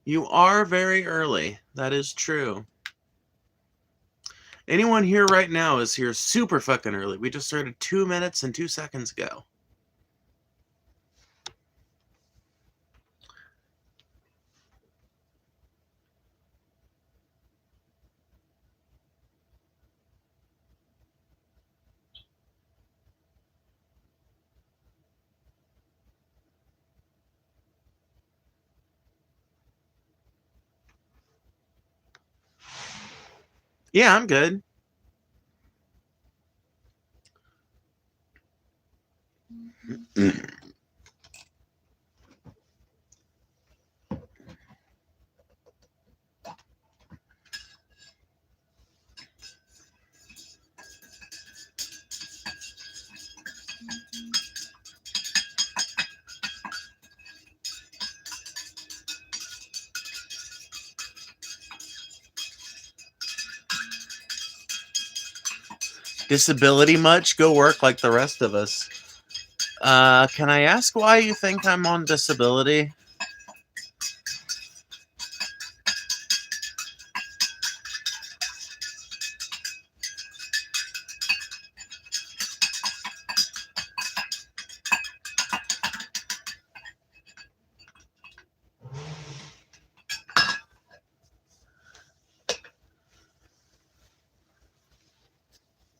You are very early. That is true. Anyone here right now is here super fucking early. We just started 2 minutes and 2 seconds ago. Yeah, I'm good. Disability much? Go work like the rest of us. Can I ask why you think I'm on disability?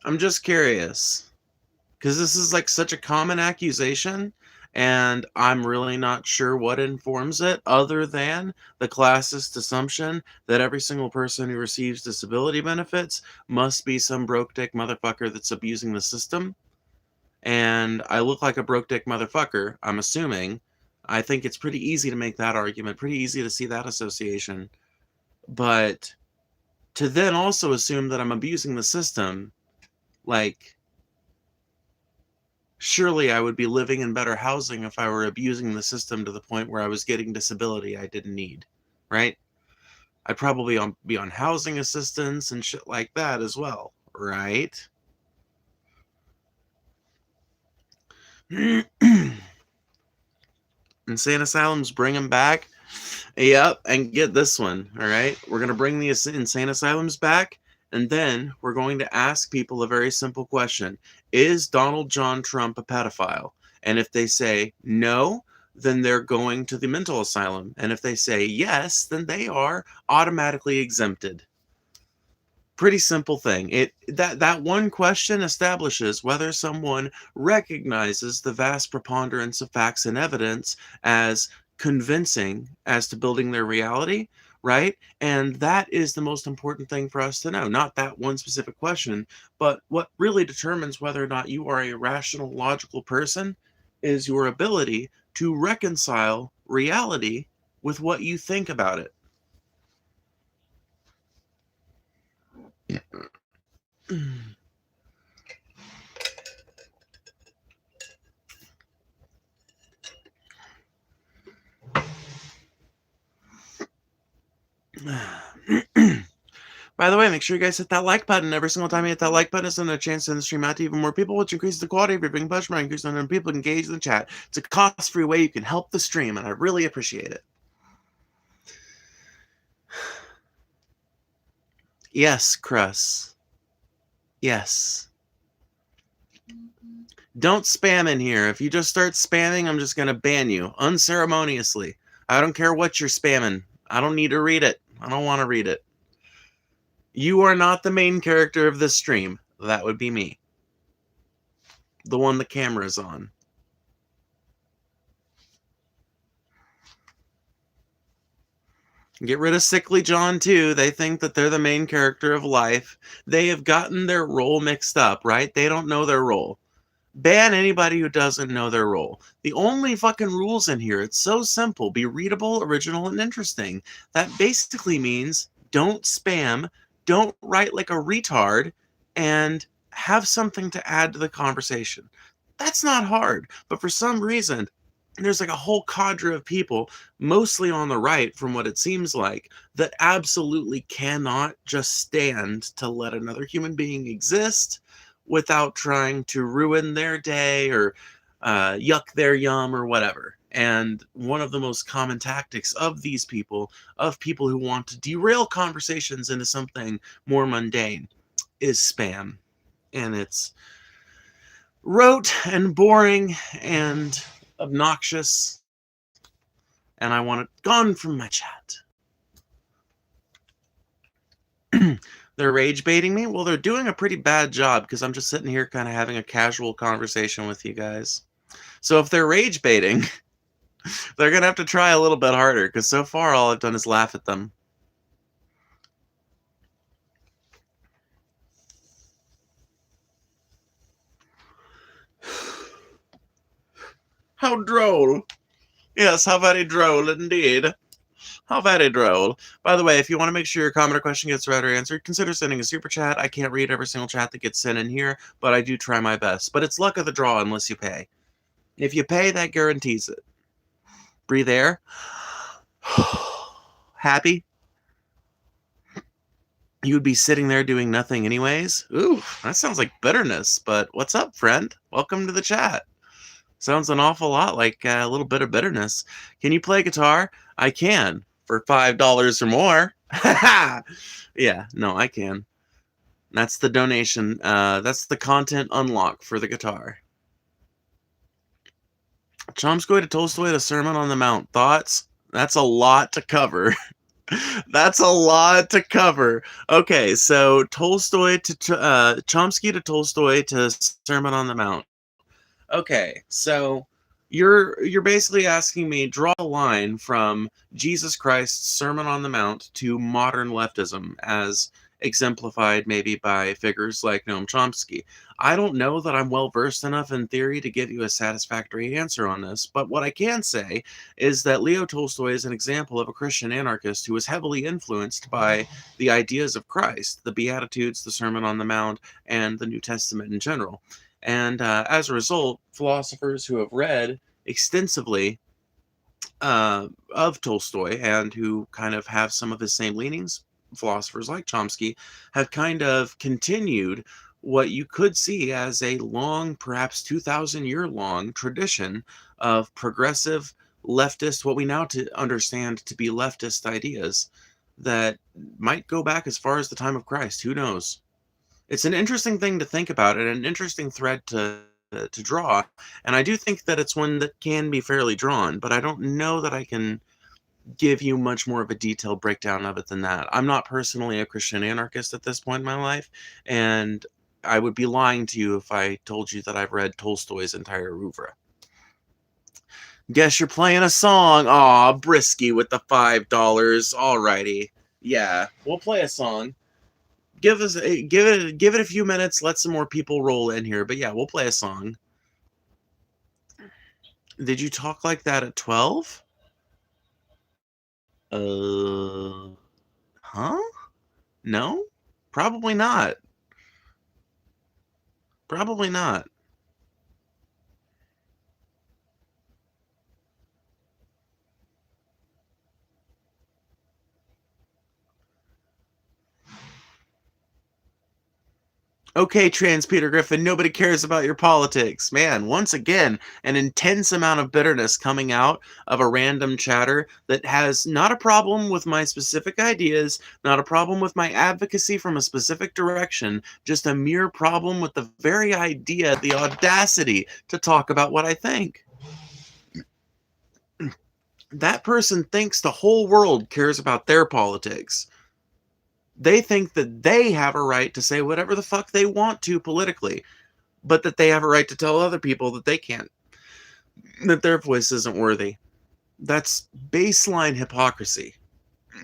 I'm just curious. Because this is like such a common accusation, and I'm really not sure what informs it other than the classist assumption that every single person who receives disability benefits must be some broke dick motherfucker that's abusing the system. And I look like a broke dick motherfucker, I'm assuming. I think it's pretty easy to make that argument, pretty easy to see that association. But to then also assume that I'm abusing the system, like, surely I would be living in better housing if I were abusing the system to the point where I was getting disability I didn't need, right? I'd probably be on housing assistance and shit like that as well, right? Insane asylums, bring them back. Yep, and get this one, all right? We're going to bring the insane asylums back, and then we're going to ask people a very simple question. Is Donald John Trump a pedophile? And if they say no, then they're going to the mental asylum. And if they say yes, then they are automatically exempted. Pretty simple thing. That one question establishes whether someone recognizes the vast preponderance of facts and evidence as convincing as to building their reality, right? And that is the most important thing for us to know. Not that one specific question, but what really determines whether or not you are a rational, logical person is your ability to reconcile reality with what you think about it. By the way, make sure you guys hit that like button. Every single time you hit that like button, it's a chance to send the stream out to even more people, which increases the quality of your being push by increasing the number of people engaged in the chat. It's a cost-free way you can help the stream, and I really appreciate it. Yes, Chris. Yes. Don't spam in here. If you just start spamming, I'm just going to ban you unceremoniously. I don't care what you're spamming. I don't need to read it. I don't want to read it. You are not the main character of this stream. That would be me. The one the camera's on. Get rid of Sickly John, too. They think that they're the main character of life. They have gotten their role mixed up, right? They don't know their role. Ban anybody who doesn't know their role. The only fucking rules in here, it's so simple. Be readable, original, and interesting. That basically means don't spam, don't write like a retard, and have something to add to the conversation. That's not hard, but for some reason, there's like a whole cadre of people, mostly on the right from what it seems like, that absolutely cannot just stand to let another human being exist without trying to ruin their day or yuck their yum or whatever. And one of the most common tactics of these people, of people who want to derail conversations into something more mundane, is spam. And it's rote and boring and obnoxious, and I want it gone from my chat. They're rage baiting me? Well, they're doing a pretty bad job because I'm just sitting here kind of having a casual conversation with you guys. So if they're rage baiting, they're going to have to try a little bit harder because so far all I've done is laugh at them. How droll. Yes, how very droll indeed. How very droll. By the way, if you want to make sure your comment or question gets read or answered, consider sending a super chat. I can't read every single chat that gets sent in here, but I do try my best. But it's luck of the draw unless you pay. If you pay, that guarantees it. Breathe air. Happy? You would be sitting there doing nothing anyways? Ooh, that sounds like bitterness, but what's up, friend? Welcome to the chat. Sounds an awful lot like a little bit of bitterness. Can you play guitar? I can, for $5 or more. Yeah, no, I can. That's the donation. That's the content unlock for the guitar. Chomsky to Tolstoy to Sermon on the Mount. Thoughts? That's a lot to cover. That's a lot to cover. Okay, so Tolstoy to Chomsky to Tolstoy to Sermon on the Mount. Okay, so you're basically asking me draw a line from Jesus Christ's Sermon on the Mount to modern leftism as exemplified maybe by figures like Noam Chomsky. I don't know that I'm well versed enough in theory to give you a satisfactory answer on this, but what I can say is that Leo Tolstoy is an example of a Christian anarchist who was heavily influenced by the ideas of Christ, the Beatitudes, the Sermon on the Mount, and the New Testament in general. And as a result, philosophers who have read extensively of Tolstoy and who kind of have some of his same leanings, philosophers like Chomsky, have kind of continued what you could see as a long, perhaps 2,000-year-long tradition of progressive leftist, what we now understand to be leftist ideas that might go back as far as the time of Christ. Who knows? It's an interesting thing to think about and an interesting thread to draw. And I do think that it's one that can be fairly drawn, but I don't know that I can give you much more of a detailed breakdown of it than that. I'm not personally a Christian anarchist at this point in my life, and I would be lying to you if I told you that I've read Tolstoy's entire oeuvre. Guess you're playing a song. Aw, Brisky with the $5. Alrighty. Yeah, we'll play a song. Give it a few minutes. Let some more people roll in here. But yeah, we'll play a song. Did you talk like that at 12? Huh? No? Probably not. Probably not. Okay, trans Peter Griffin, nobody cares about your politics. Man, once again, an intense amount of bitterness coming out of a random chatter that has not a problem with my specific ideas, not a problem with my advocacy from a specific direction, just a mere problem with the very idea, the audacity to talk about what I think. That person thinks the whole world cares about their politics. They think that they have a right to say whatever the fuck they want to politically, but that they have a right to tell other people that they can't, that their voice isn't worthy. That's baseline hypocrisy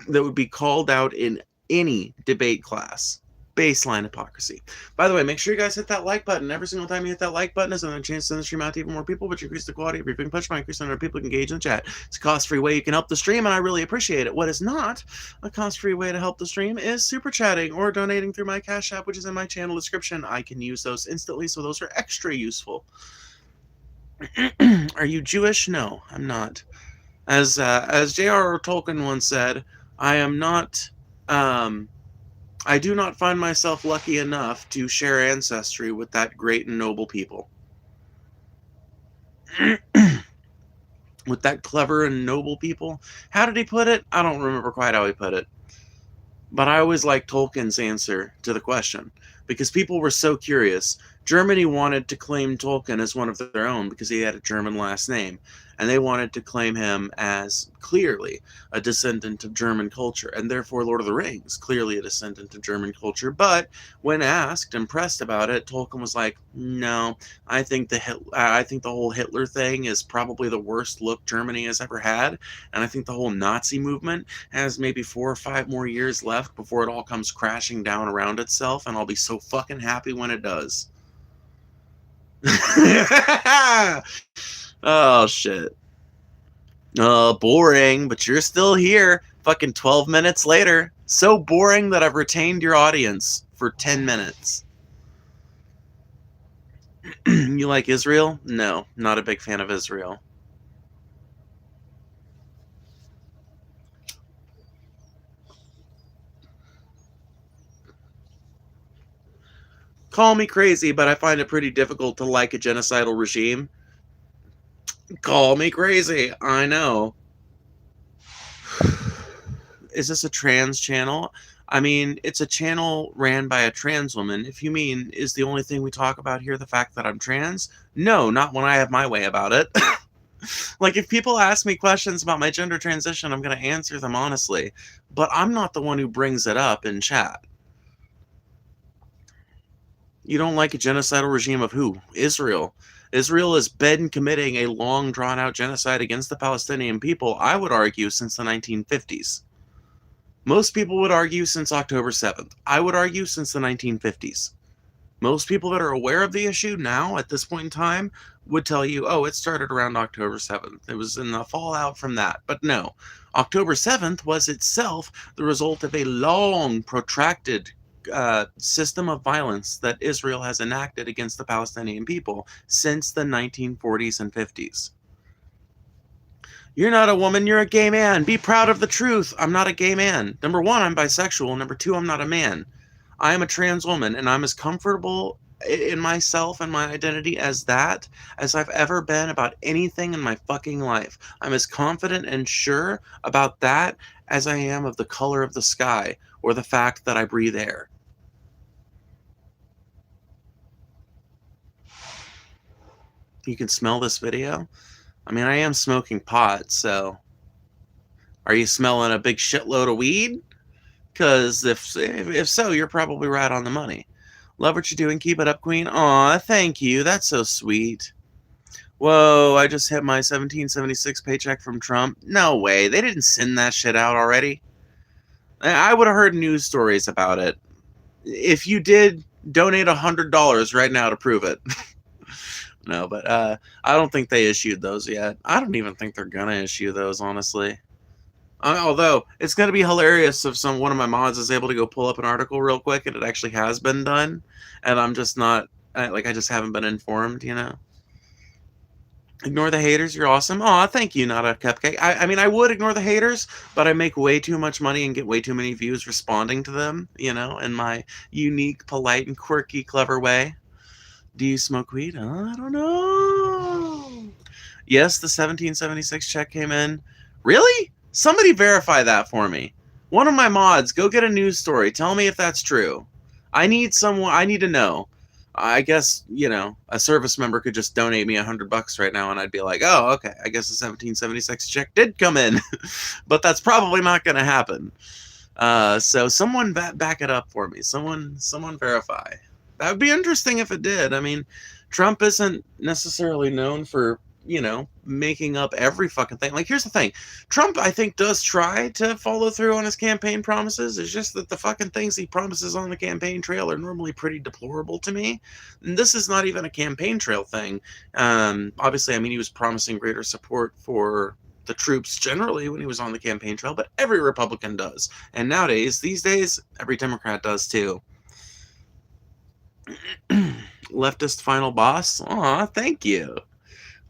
that would be called out in any debate class. Baseline hypocrisy. By the way, make sure you guys hit that like button. Every single time you hit that like button is another chance to send the stream out to even more people, which increase the quality of your being pushed by increasing the number of people who engage in the chat. It's a cost-free way you can help the stream, and I really appreciate it. What is not a cost-free way to help the stream is super chatting or donating through my Cash App, which is in my channel description. I can use those instantly, so those are extra useful. Are you Jewish? No, I'm not. As J.R.R. Tolkien once said, I am not. I do not find myself lucky enough to share ancestry with that great and noble people. With that clever and noble people. How did he put it? I don't remember quite how he put it. But I always liked Tolkien's answer to the question because people were so curious. Germany wanted to claim Tolkien as one of their own because he had a German last name, and they wanted to claim him as clearly a descendant of German culture, and therefore Lord of the Rings, clearly a descendant of German culture. But when asked and pressed about it, Tolkien was like, "No, I think the whole Hitler thing is probably the worst look Germany has ever had, and I think the whole Nazi movement has maybe 4 or 5 more years left before it all comes crashing down around itself, and I'll be so fucking happy when it does." Oh, shit. Boring, but you're still here. Fucking 12 minutes later. So boring that I've retained your audience for 10 minutes. You like Israel? No, not a big fan of Israel. Call me crazy, but I find it pretty difficult to like a genocidal regime. Call me crazy, I know. Is this a trans channel? I mean, it's a channel ran by a trans woman. If you mean, is the only thing we talk about here the fact that I'm trans? No, not when I have my way about it. Like, if people ask me questions about my gender transition, I'm going to answer them honestly. But I'm not the one who brings it up in chat. You don't like a genocidal regime of who? Israel. Israel has been committing a long, drawn-out genocide against the Palestinian people, I would argue, since the 1950s. Most people would argue since October 7th. I would argue since the 1950s. Most people that are aware of the issue now, at this point in time, would tell you, oh, it started around October 7th. It was in the fallout from that. But no, October 7th was itself the result of a long, protracted system of violence that Israel has enacted against the Palestinian people since the 1940s and 50s. You're not a woman, you're a gay man. Be proud of the truth. I'm not a gay man. Number one, I'm bisexual. Number two, I'm not a man. I am a trans woman, and I'm as comfortable in myself and my identity as that as I've ever been about anything in my fucking life. I'm as confident and sure about that as I am of the color of the sky or the fact that I breathe air. You can smell this video? I mean, I am smoking pot, so are you smelling a big shitload of weed? Because if so, you're probably right on the money. Love what you're doing. Keep it up, Queen. Aw, thank you. That's so sweet. Whoa, I just hit my 1776 paycheck from Trump. No way. They didn't send that shit out already. I would have heard news stories about it. If you did, donate $100 right now to prove it. No, but I don't think they issued those yet. I don't even think they're gonna issue those, honestly. Although it's gonna be hilarious if one of my mods is able to go pull up an article real quick and it actually has been done, and I'm just not I just haven't been informed, you know. Ignore the haters. You're awesome. Aw, thank you, not a cupcake. I mean, I would ignore the haters, but I make way too much money and get way too many views responding to them, you know, in my unique, polite, and quirky, clever way. Do you smoke weed? I don't know. Yes, the 1776 check came in. Really? Somebody verify that for me. One of my mods, go get a news story. Tell me if that's true. I need to know. I guess, you know, a service member could just donate me $100 right now and I'd be like, oh, okay, I guess the 1776 check did come in. But that's probably not going to happen. So someone back it up for me. Someone verify. That would be interesting if it did. I mean, Trump isn't necessarily known for, you know, making up every fucking thing. Like, here's the thing. Trump, I think, does try to follow through on his campaign promises. It's just that the fucking things he promises on the campaign trail are normally pretty deplorable to me. And this is not even a campaign trail thing. Obviously, I mean, he was promising greater support for the troops generally when he was on the campaign trail, but every Republican does. And nowadays, these days, every Democrat does too. Leftist final boss? Aw, thank you.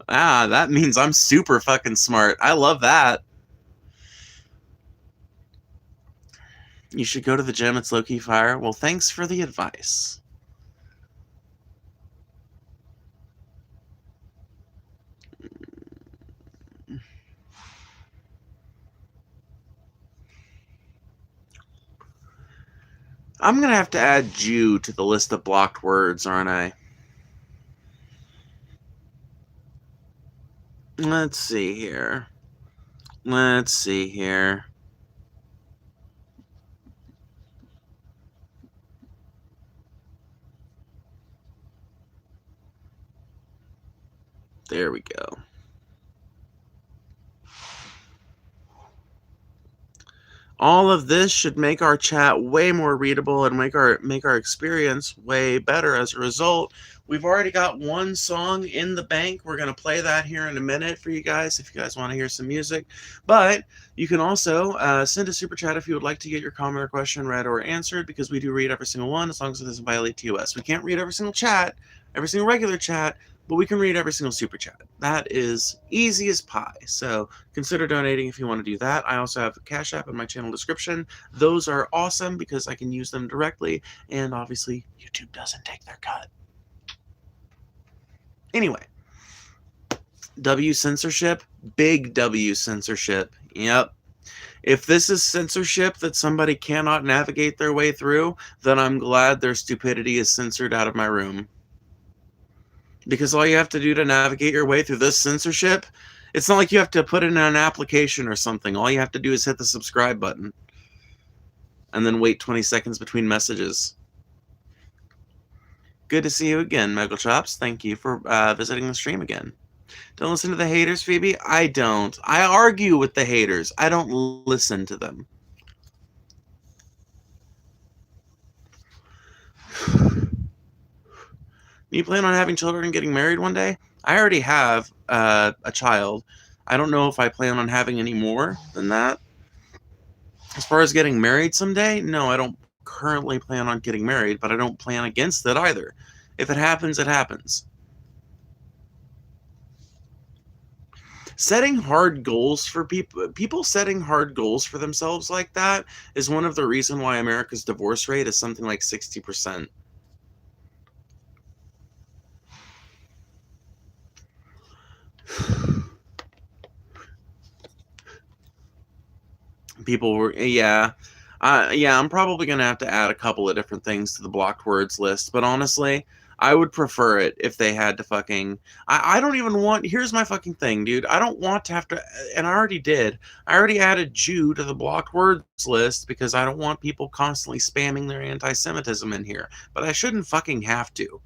Ah, that means I'm super fucking smart. I love that. You should go to the gym. It's low-key fire. Well, thanks for the advice. I'm going to have to add Jew to the list of blocked words, aren't I? Let's see here. Let's see here. There we go. All of this should make our chat way more readable and make our experience way better as a result. We've already got one song in the bank. We're going to play that here in a minute for you guys if you guys want to hear some music. But you can also send a super chat if you would like to get your comment or question read or answered, because we do read every single one as long as it doesn't violate TOS. We can't read every single chat, every single regular chat, but we can read every single super chat. That is easy as pie. So consider donating if you want to do that. I also have a Cash App in my channel description. Those are awesome because I can use them directly, and obviously YouTube doesn't take their cut. Anyway, W censorship, big W censorship. Yep. If this is censorship that somebody cannot navigate their way through, then I'm glad their stupidity is censored out of my room. Because all you have to do to navigate your way through this censorship, it's not like you have to put it in an application or something. All you have to do is hit the subscribe button and then wait 20 seconds between messages. Good to see you again, Megalchops. Thank you for visiting the stream again. Don't listen to the haters, Phoebe? I don't. I argue with the haters. I don't listen to them. You plan on having children and getting married one day? I already have a child. I don't know if I plan on having any more than that. As far as getting married someday, no, I don't currently plan on getting married, but I don't plan against it either. If it happens, it happens. Setting hard goals for people setting hard goals for themselves like that is one of the reasons why America's divorce rate is something like 60%. People were, yeah. I'm probably going to have to add a couple of different things to the blocked words list, but honestly, I would prefer it if they had to fucking, I don't even want, here's my fucking thing, dude. I don't want to have to, and I already did. I already added Jew to the blocked words list because I don't want people constantly spamming their anti-Semitism in here, but I shouldn't fucking have to.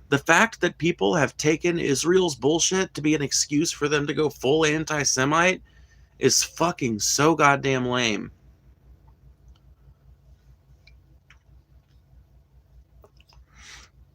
The fact that people have taken Israel's bullshit to be an excuse for them to go full anti-Semite is fucking so goddamn lame.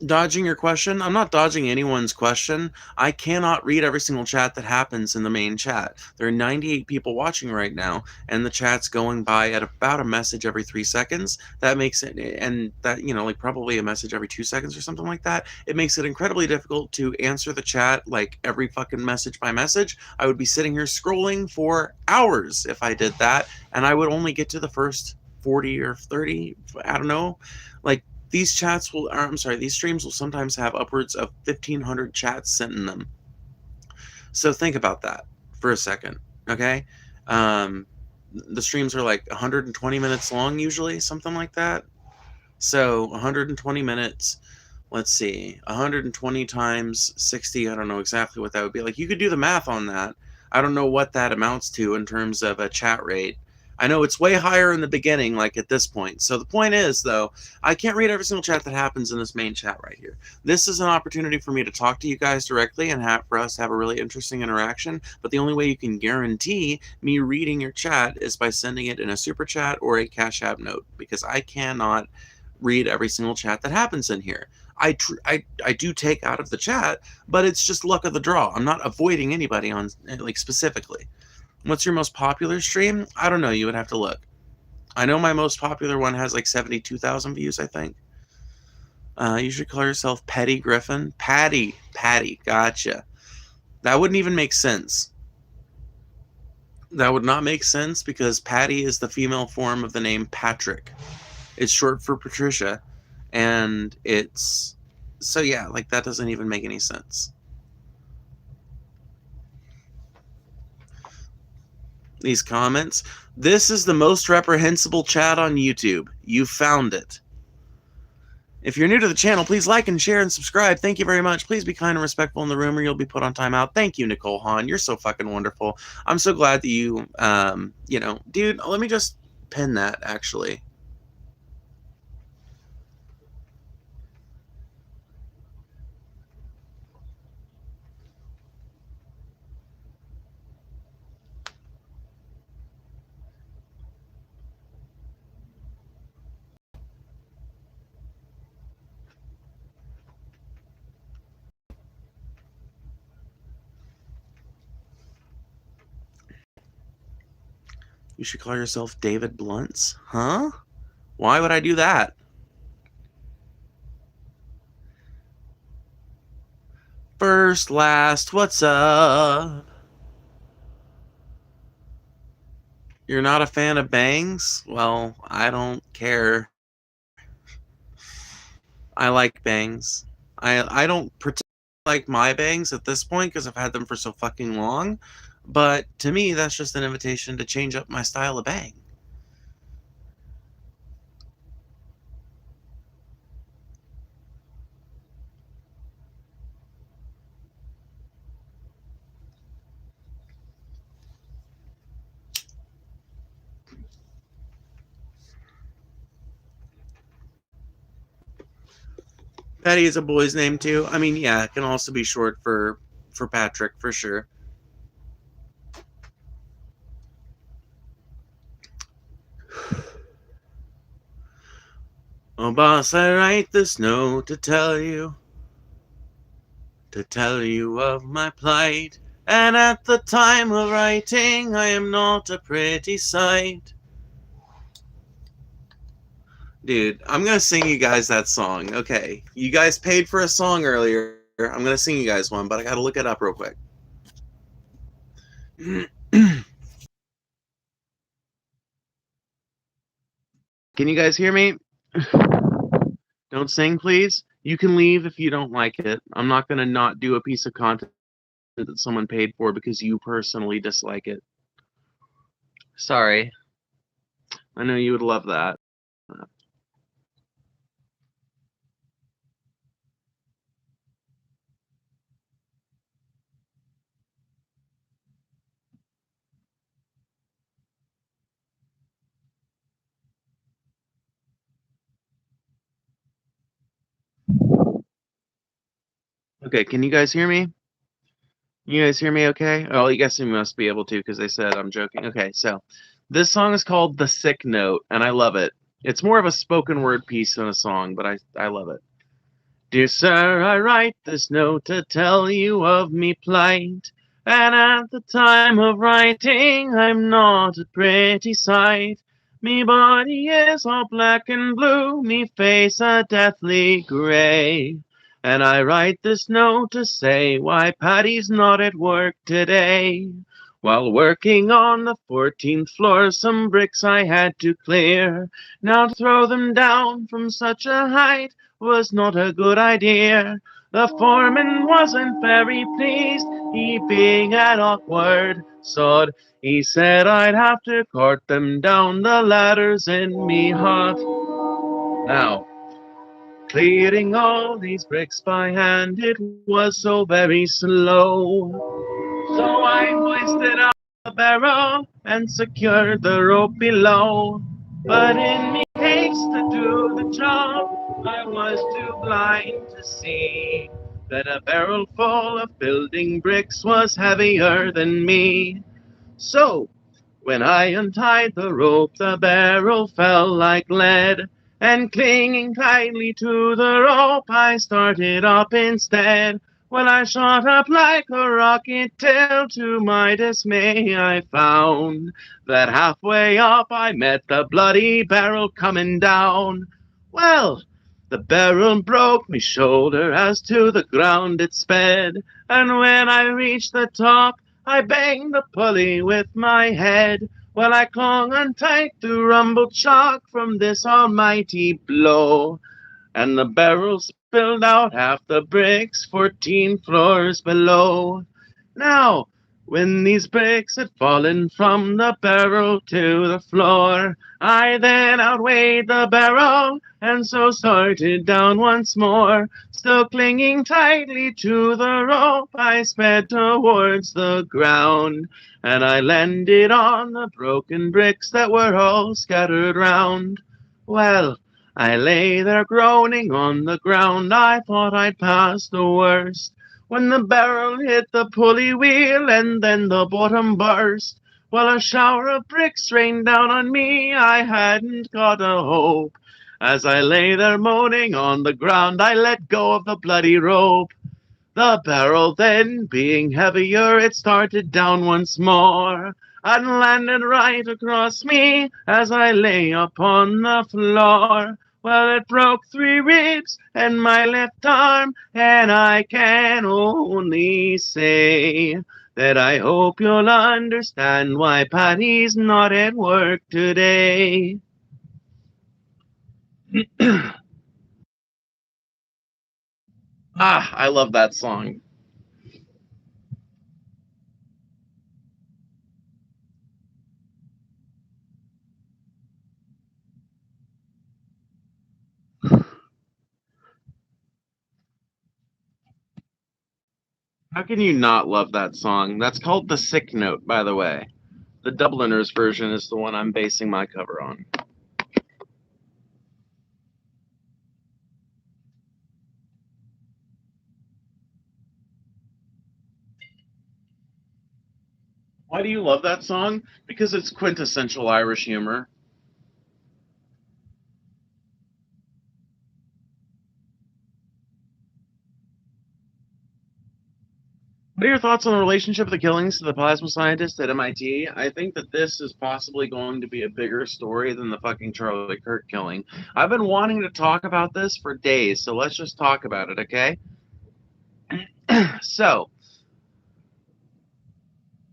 Dodging your question? I'm not dodging anyone's question. I cannot read every single chat that happens in the main chat. There are 98 people watching right now, and the chat's going by at about a message every 3 seconds. That makes it, and that, like probably a message every 2 seconds or something like that. It makes it incredibly difficult to answer the chat like every fucking message by message. I would be sitting here scrolling for hours if I did that, and I would only get to the first 40 or 30, I don't know. Like, these chats will, I'm sorry, these streams will sometimes have upwards of 1,500 chats sent in them. So think about that for a second, okay? The streams are like 120 minutes long usually, something like that. So 120 minutes, let's see, 120 times 60, I don't know exactly what that would be. Like, you could do the math on that. I don't know what that amounts to in terms of a chat rate. I know it's way higher in the beginning, like at this point. So the point is, though, I can't read every single chat that happens in this main chat right here. This is an opportunity for me to talk to you guys directly and for us to have a really interesting interaction. But the only way you can guarantee me reading your chat is by sending it in a super chat or a Cash App note, because I cannot read every single chat that happens in here. I do take out of the chat, but it's just luck of the draw. I'm not avoiding anybody on, like, specifically. What's your most popular stream? I don't know. You would have to look. I know my most popular one has like 72,000 views, I think. You should call yourself Petty Griffin. Patty. Gotcha. That wouldn't even make sense. That would not make sense because Patty is the female form of the name Patrick. It's short for Patricia. And it's... So yeah, like, that doesn't even make any sense. These comments. This is the most reprehensible chat on YouTube. You found it. If you're new to the channel, please like and share and subscribe. Thank you very much. Please be kind and respectful in the room or you'll be put on timeout. Thank you, Nicole Hahn. You're so fucking wonderful. I'm so glad that you, dude, let me just pin that, actually. You should call yourself David Blunts? Huh? Why would I do that? First, last, what's up? You're not a fan of bangs? Well, I don't care. I like bangs. I don't particularly like my bangs at this point because I've had them for so fucking long. But to me, that's just an invitation to change up my style of bang. Patty is a boy's name too. I mean, yeah, it can also be short for Patrick, for sure. Oh, boss, I write this note to tell you of my plight. And at the time of writing, I am not a pretty sight. Dude, I'm gonna sing you guys that song. Okay, you guys paid for a song earlier. I'm gonna sing you guys one, but I gotta look it up real quick. Can you guys hear me? Don't sing, please. You can leave if you don't like it. I'm not gonna not do a piece of content that someone paid for because you personally dislike it. Sorry. I know you would love that. Okay, can you guys hear me? You guys hear me okay? Oh, I guess you must be able to because they said I'm joking. Okay, so this song is called The Sick Note, and I love it. It's more of a spoken word piece than a song, but I love it. Dear sir, I write this note to tell you of me plight. And at the time of writing, I'm not a pretty sight. Me body is all black and blue, me face a deathly grey. And I write this note to say why Patty's not at work today. While working on the 14th floor, some bricks I had to clear. Now to throw them down from such a height was not a good idea. The foreman wasn't very pleased, he being an awkward sod. He said I'd have to cart them down the ladders in me hut. Now, clearing all these bricks by hand, it was so very slow. So I hoisted up the barrel and secured the rope below. But in me haste to do the job, I was too blind to see that a barrel full of building bricks was heavier than me. So when I untied the rope, the barrel fell like lead, and clinging tightly to the rope, I started up instead. Well, I shot up like a rocket till to my dismay I found that halfway up I met the bloody barrel coming down. Well, the barrel broke me shoulder as to the ground it sped, and when I reached the top, I banged the pulley with my head, while I clung on tight to rumbled shock from this almighty blow, and the barrel spilled out half the bricks 14 floors below. Now, when these bricks had fallen from the barrel to the floor, I then outweighed the barrel and so started down once more. Still clinging tightly to the rope, I sped towards the ground, and I landed on the broken bricks that were all scattered round. Well, I lay there groaning on the ground, I thought I'd passed the worst, when the barrel hit the pulley wheel and then the bottom burst. While a shower of bricks rained down on me, I hadn't got a hope. As I lay there moaning on the ground, I let go of the bloody rope. The barrel then, being heavier, it started down once more, and landed right across me as I lay upon the floor. Well, it broke 3 ribs and my left arm, and I can only say that I hope you'll understand why Patty's not at work today. I love that song. How can you not love that song? That's called The Sick Note, by the way. The Dubliners version is the one I'm basing my cover on. Why do you love that song? Because it's quintessential Irish humor. What are your thoughts on the relationship of the killings to the plasma scientist at MIT? I think that this is possibly going to be a bigger story than the fucking Charlie Kirk killing. I've been wanting to talk about this for days, so let's just talk about it, okay? So,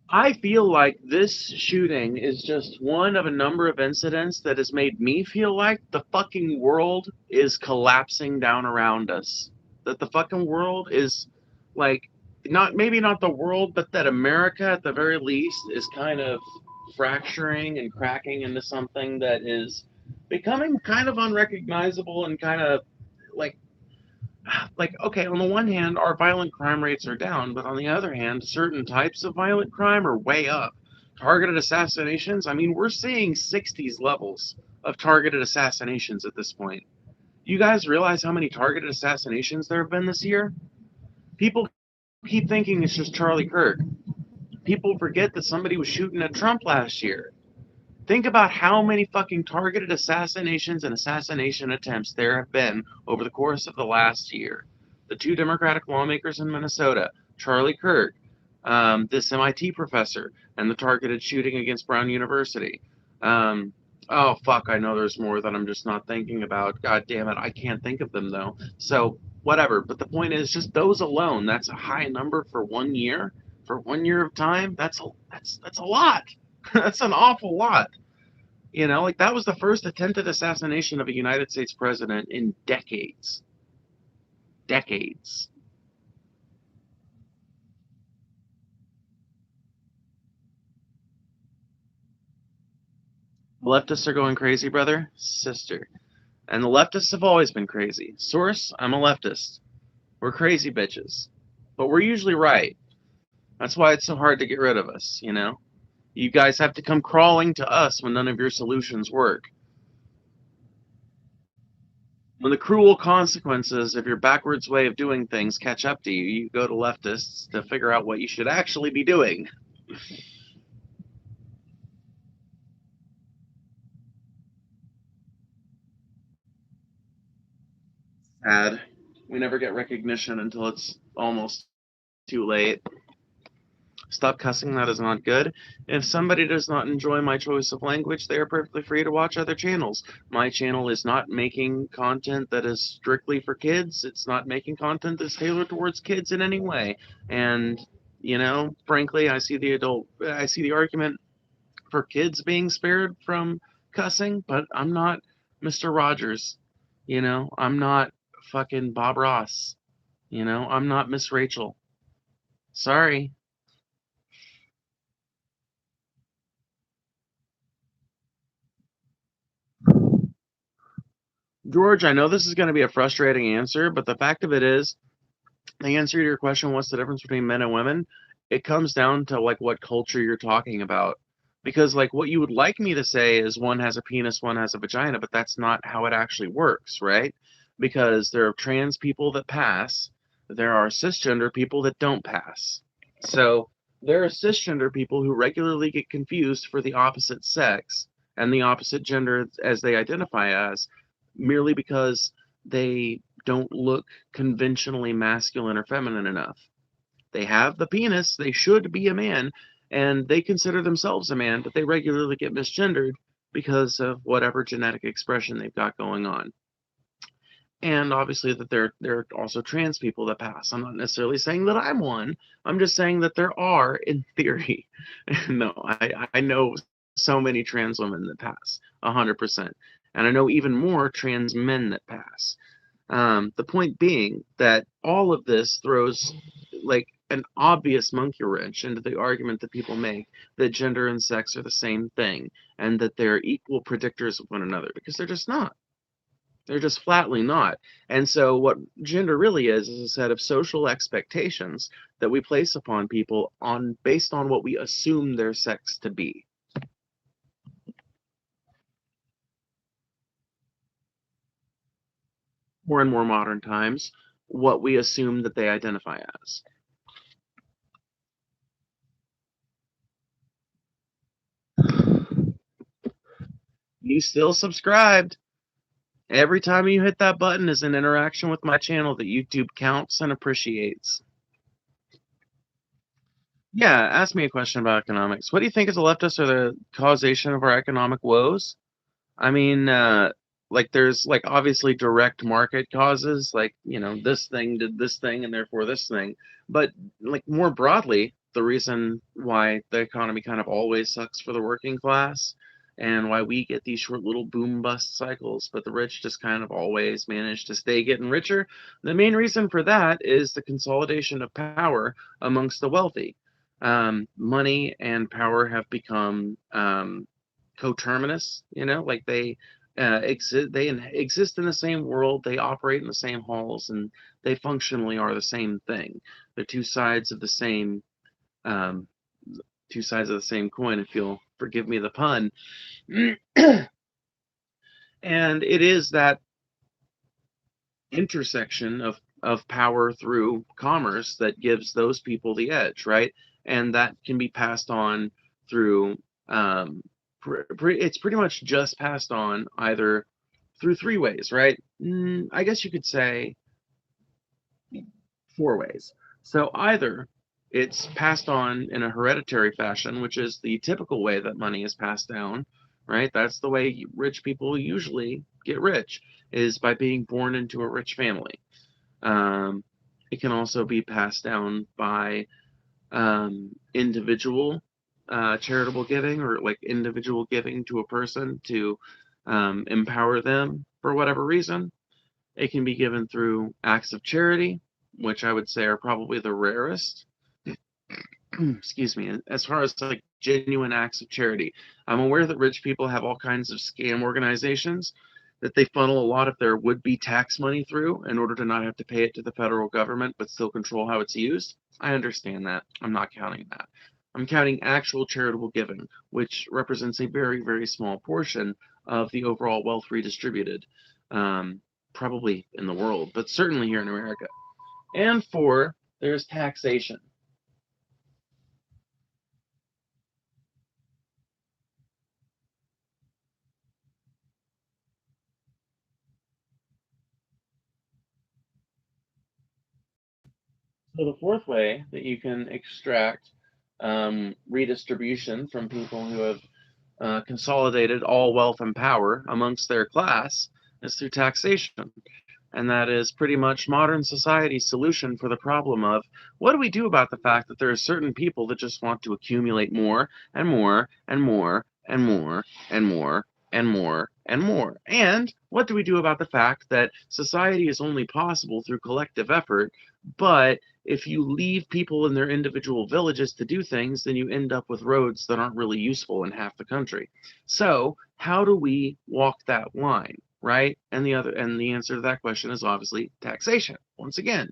I feel like this shooting is just one of a number of incidents that has made me feel like the fucking world is collapsing down around us. That the fucking world is like not maybe not the world, but that America at the very least is kind of fracturing and cracking into something that is becoming kind of unrecognizable and kind of like okay, on the one hand, our violent crime rates are down, but on the other hand, certain types of violent crime are way up. Targeted assassinations, I mean, we're seeing 60s levels of targeted assassinations at this point. You guys realize how many targeted assassinations there have been this year? People keep thinking it's just Charlie Kirk. People forget that somebody was shooting at Trump last year. Think about how many fucking targeted assassinations and assassination attempts there have been over the course of the last year. The two Democratic lawmakers in Minnesota, Charlie Kirk, this MIT professor, and the targeted shooting against Brown University. Um, oh, fuck, I know there's more that I'm just not thinking about. God damn it, I can't think of them, though. So, whatever. But the point is, just those alone, that's a high number for 1 year. For 1 year of time, that's a lot. That's an awful lot. Like that was the first attempted assassination of a United States president in decades. Decades. The leftists are going crazy, brother, sister. And the leftists have always been crazy. Source, I'm a leftist. We're crazy bitches. But we're usually right. That's why it's so hard to get rid of us. You guys have to come crawling to us when none of your solutions work. When the cruel consequences of your backwards way of doing things catch up to you, you go to leftists to figure out what you should actually be doing. Sad. We never get recognition until it's almost too late. Stop cussing, that is not good. If somebody does not enjoy my choice of language, they are perfectly free to watch other channels. My channel is not making content that is strictly for kids. It's not making content that's tailored towards kids in any way. And, frankly, I see the argument for kids being spared from cussing, but I'm not Mr. Rogers. I'm not fucking Bob Ross. I'm not Miss Rachel. Sorry. George, I know this is going to be a frustrating answer, but the fact of it is, the answer to your question, what's the difference between men and women? It comes down to like what culture you're talking about. Because like what you would like me to say is one has a penis, one has a vagina, but that's not how it actually works, right? Because there are trans people that pass, there are cisgender people that don't pass. So there are cisgender people who regularly get confused for the opposite sex and the opposite gender as they identify as, merely because they don't look conventionally masculine or feminine enough. They have the penis, they should be a man, and they consider themselves a man, but they regularly get misgendered because of whatever genetic expression they've got going on. And obviously that there are also trans people that pass. I'm not necessarily saying that I'm one. I'm just saying that there are, in theory. No, I know so many trans women that pass, 100%, and I know even more trans men that pass. The point being that all of this throws like an obvious monkey wrench into the argument that people make that gender and sex are the same thing and that they're equal predictors of one another, because they're just not. They're just flatly not. And so, what gender really is a set of social expectations that we place upon people on based on what we assume their sex to be. Or in more modern times, what we assume that they identify as. You still subscribed. Every time you hit that button is an interaction with my channel that YouTube counts and appreciates. Yeah, ask me a question about economics. What do you think is the leftist or the causation of our economic woes? I mean, like there's like obviously direct market causes, like, this thing did this thing and therefore this thing. But like more broadly, the reason why the economy kind of always sucks for the working class and why we get these short little boom bust cycles, but the rich just kind of always manage to stay getting richer. The main reason for that is the consolidation of power amongst the wealthy. Money and power have become coterminous, like they exist in the same world, they operate in the same halls, and they functionally are the same thing. They're um, two sides of the same coin, if you'll forgive me the pun. And it is that intersection of power through commerce that gives those people the edge, right? And that can be passed on through It's pretty much just passed on either through three ways, right? I guess you could say four ways. So either it's passed on in a hereditary fashion, which is the typical way that money is passed down, right? That's the way rich people usually get rich, is by being born into a rich family. Um, it can also be passed down by individual charitable giving, or like individual giving to a person to empower them for whatever reason. It can be given through acts of charity, which I would say are probably the rarest. Excuse me. As far as like genuine acts of charity, I'm aware that rich people have all kinds of scam organizations that they funnel a lot of their would-be tax money through in order to not have to pay it to the federal government but still control how it's used. I understand that. I'm not counting that. I'm counting actual charitable giving, which represents a very, very small portion of the overall wealth redistributed, um, probably in the world, but certainly here in America. And four, there's taxation. So the fourth way that you can extract redistribution from people who have consolidated all wealth and power amongst their class is through taxation. And that is pretty much modern society's solution for the problem of what do we do about the fact that there are certain people that just want to accumulate more and more and more and more and more and more and more? And what do we do about the fact that society is only possible through collective effort, but if you leave people in their individual villages to do things, then you end up with roads that aren't really useful in half the country. So, how do we walk that line? Right? And the answer to that question is obviously taxation. Once again,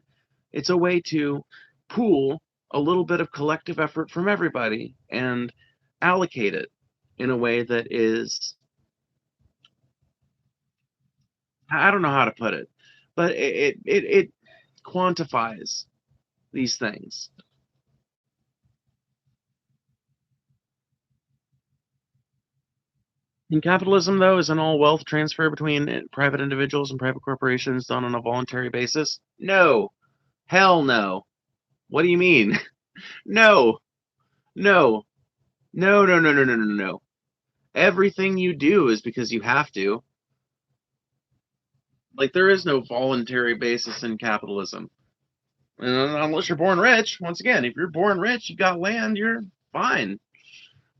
it's a way to pool a little bit of collective effort from everybody and allocate it in a way that is, I don't know how to put it, but it quantifies these things. In capitalism, though, isn't all wealth transfer between private individuals and private corporations done on a voluntary basis? No. Hell no. What do you mean? No. No. No, no, no, no, no, no, no. Everything you do is because you have to. Like, there is no voluntary basis in capitalism. And unless you're born rich, once again, if you're born rich, you got land, you're fine.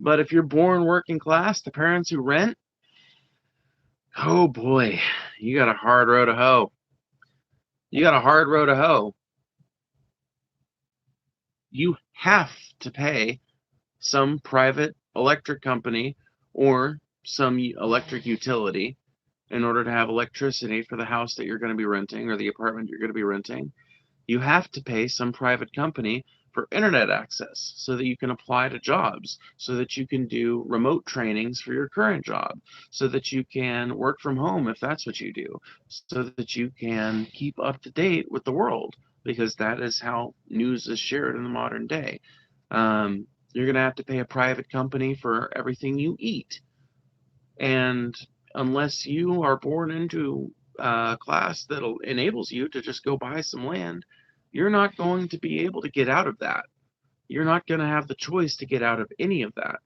But if you're born working class, the parents who rent, oh boy, you got a hard row to hoe. You got a hard row to hoe. You have to pay some private electric company or some electric utility in order to have electricity for the house that you're going to be renting or the apartment you're going to be renting. You have to pay some private company for internet access so that you can apply to jobs, so that you can do remote trainings for your current job, so that you can work from home if that's what you do, so that you can keep up to date with the world, because that is how news is shared in the modern day. You're going to have to pay a private company for everything you eat. And unless you are born into a class that enables you to just go buy some land, you're not going to be able to get out of that. You're not going to have the choice to get out of any of that.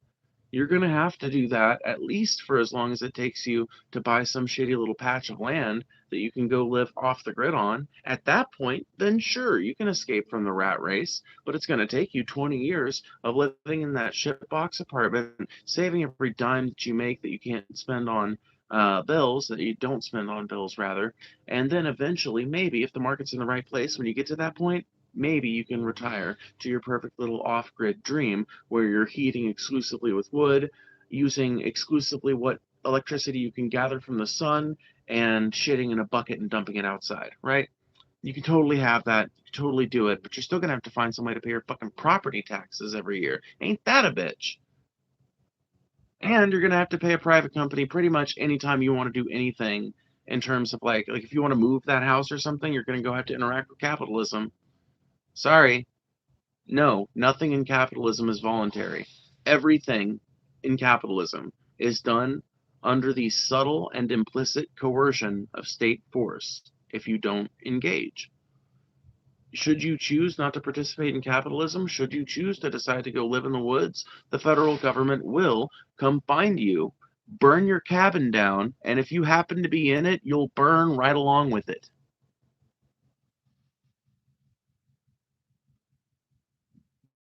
You're going to have to do that at least for as long as it takes you to buy some shitty little patch of land that you can go live off the grid on. At that point, then sure, you can escape from the rat race, but it's going to take you 20 years of living in that shitbox apartment, saving every dime that you make that you can't spend on bills, that you don't spend on bills, rather. And then eventually, maybe if the market's in the right place, when you get to that point, maybe you can retire to your perfect little off grid dream where you're heating exclusively with wood, using exclusively what electricity you can gather from the sun, and shitting in a bucket and dumping it outside, right? You can totally have that, totally do it, but you're still gonna have to find some way to pay your fucking property taxes every year. Ain't that a bitch? And you're gonna have to pay a private company pretty much anytime you want to do anything in terms of like if you want to move that house or something, you're gonna go have to interact with capitalism. Sorry, no, nothing in capitalism is voluntary. Everything in capitalism is done under the subtle and implicit coercion of state force if you don't engage. Should you choose not to participate in capitalism, should you choose to decide to go live in the woods, the federal government will come find you, burn your cabin down, and if you happen to be in it, you'll burn right along with it.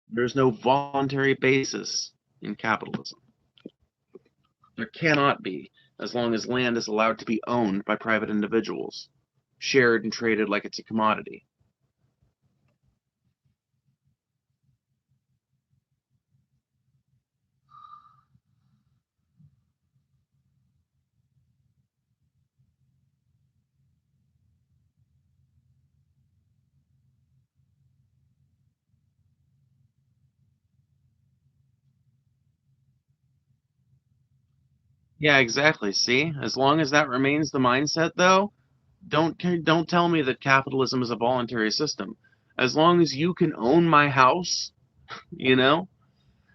There's no voluntary basis in capitalism. There cannot be, as long as land is allowed to be owned by private individuals, shared and traded like it's a commodity. Yeah, exactly. See, as long as that remains the mindset, though, don't tell me that capitalism is a voluntary system. As long as you can own my house, you know.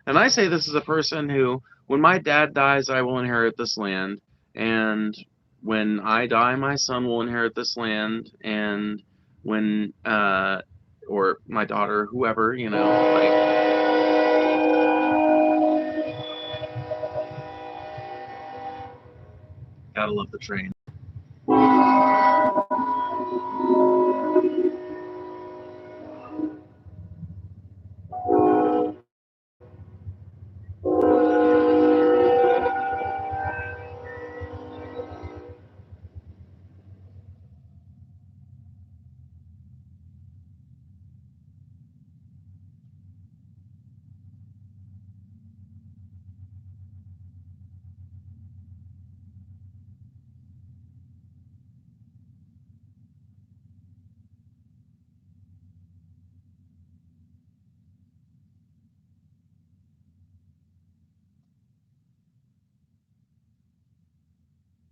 And I say this as a person who, when my dad dies, I will inherit this land, and when I die, my son will inherit this land, and when or my daughter, whoever, like gotta love the train.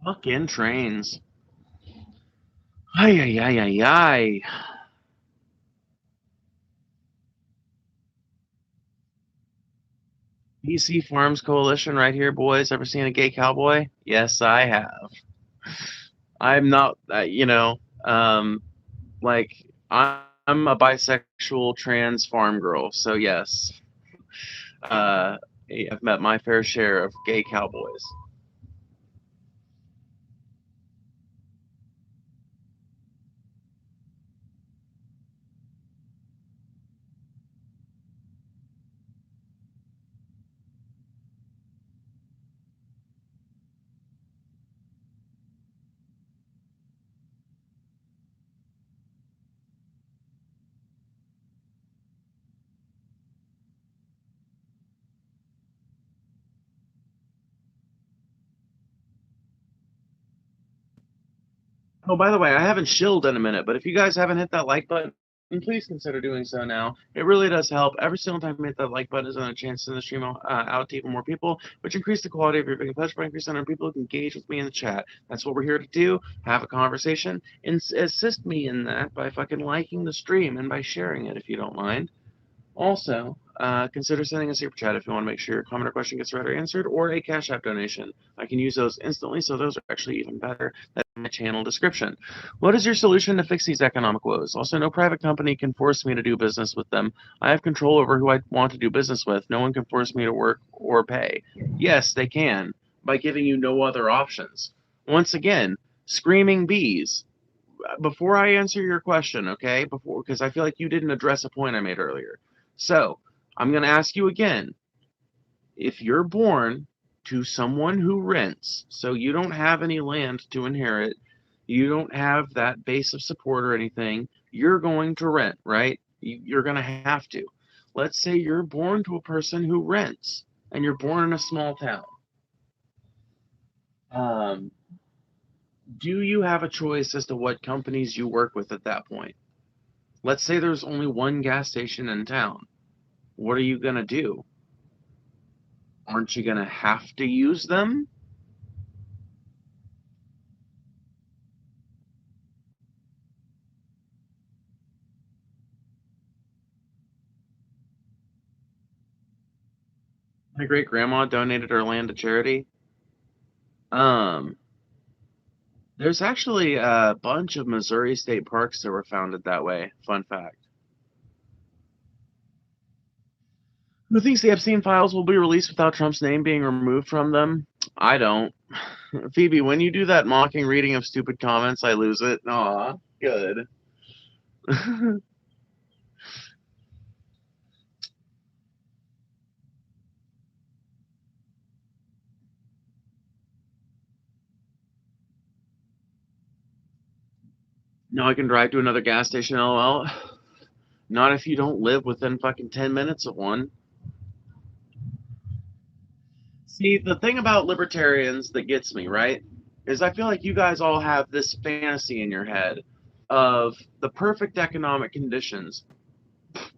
Fucking trains. Ay ay ay ay ay. PC Farms Coalition right here, boys. Ever seen a gay cowboy? Yes, I have. I'm not, like I'm a bisexual trans farm girl, so yes, uh, I've met my fair share of gay cowboys. Oh, by the way, I haven't shilled in a minute, but if you guys haven't hit that like button, please consider doing so now. It really does help. Every single time you hit that like button is another chance to send the stream out to even more people, which increase the quality of your video pledge by increasing the number of people who can engage with me in the chat. That's what we're here to do. Have a conversation and assist me in that by fucking liking the stream and by sharing it if you don't mind. Also, consider sending a super chat if you want to make sure your comment or question gets read or answered, or a Cash App donation. I can use those instantly, so those are actually even better. That's in my channel description. What is your solution to fix these economic woes? Also, no private company can force me to do business with them. I have control over who I want to do business with. No one can force me to work or pay. Yes, they can, by giving you no other options. Once again, screaming bees. Before I answer your question, okay? Because I feel like you didn't address a point I made earlier. So, I'm going to ask you again. If you're born to someone who rents, so you don't have any land to inherit, you don't have that base of support or anything, you're going to rent, right? You're going to have to. Let's say you're born to a person who rents and you're born in a small town. Um, do you have a choice as to what companies you work with at that point? Let's say there's only one gas station in town. What are you going to do? Aren't you going to have to use them? My great grandma donated her land to charity. Um, there's actually a bunch of Missouri state parks that were founded that way. Fun fact. Who thinks the Epstein files will be released without Trump's name being removed from them? I don't. Phoebe, when you do that mocking reading of stupid comments, I lose it. Aw, good. Now I can drive to another gas station, lol. Not if you don't live within fucking 10 minutes of one. See, the thing about libertarians that gets me, right, is I feel like you guys all have this fantasy in your head of the perfect economic conditions,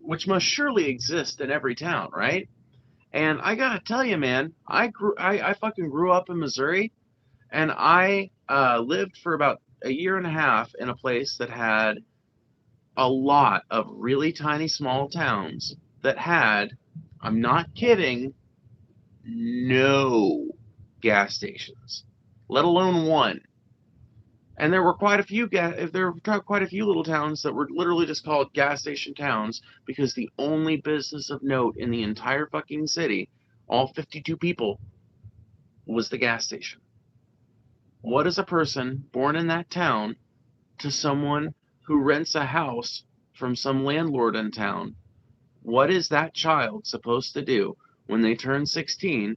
which must surely exist in every town, right? And I gotta tell you, man, I fucking grew up in Missouri, and I lived for about a year and a half in a place that had a lot of really tiny small towns that had, I'm not kidding, no gas stations, let alone one. And there were quite a few quite a few little towns that were literally just called gas station towns because the only business of note in the entire fucking city, all 52 people, was the gas station. What is a person born in that town to someone who rents a house from some landlord in town? What is that child supposed to do when they turn 16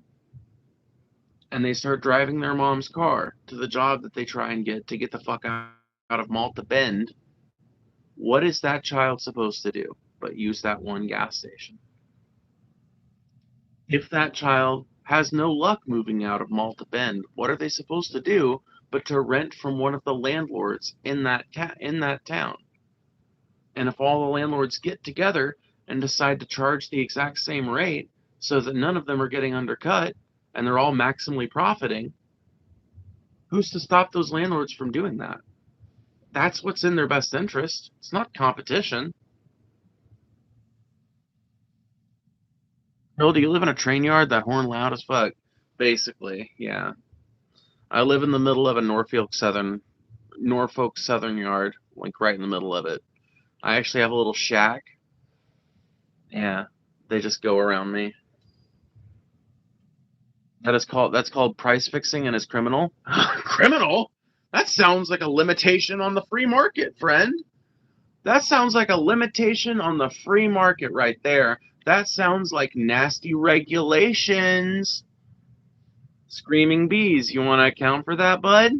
and they start driving their mom's car to the job that they try and get the fuck out of Malta Bend? What is that child supposed to do but use that one gas station? If that child has no luck moving out of Malta Bend, what are they supposed to do but to rent from one of the landlords in that town? And if all the landlords get together and decide to charge the exact same rate so that none of them are getting undercut and they're all maximally profiting, who's to stop those landlords from doing that? That's what's in their best interest. It's not competition. Bill, do you live in a train yard? That horn loud as fuck. Basically, yeah. I live in the middle of a Norfolk Southern yard, like right in the middle of it. I actually have a little shack. Yeah, they just go around me. That's called price fixing and is criminal. Criminal? That sounds like a limitation on the free market, friend. That sounds like a limitation on the free market right there. That sounds like nasty regulations. Screaming bees, you want to account for that, bud?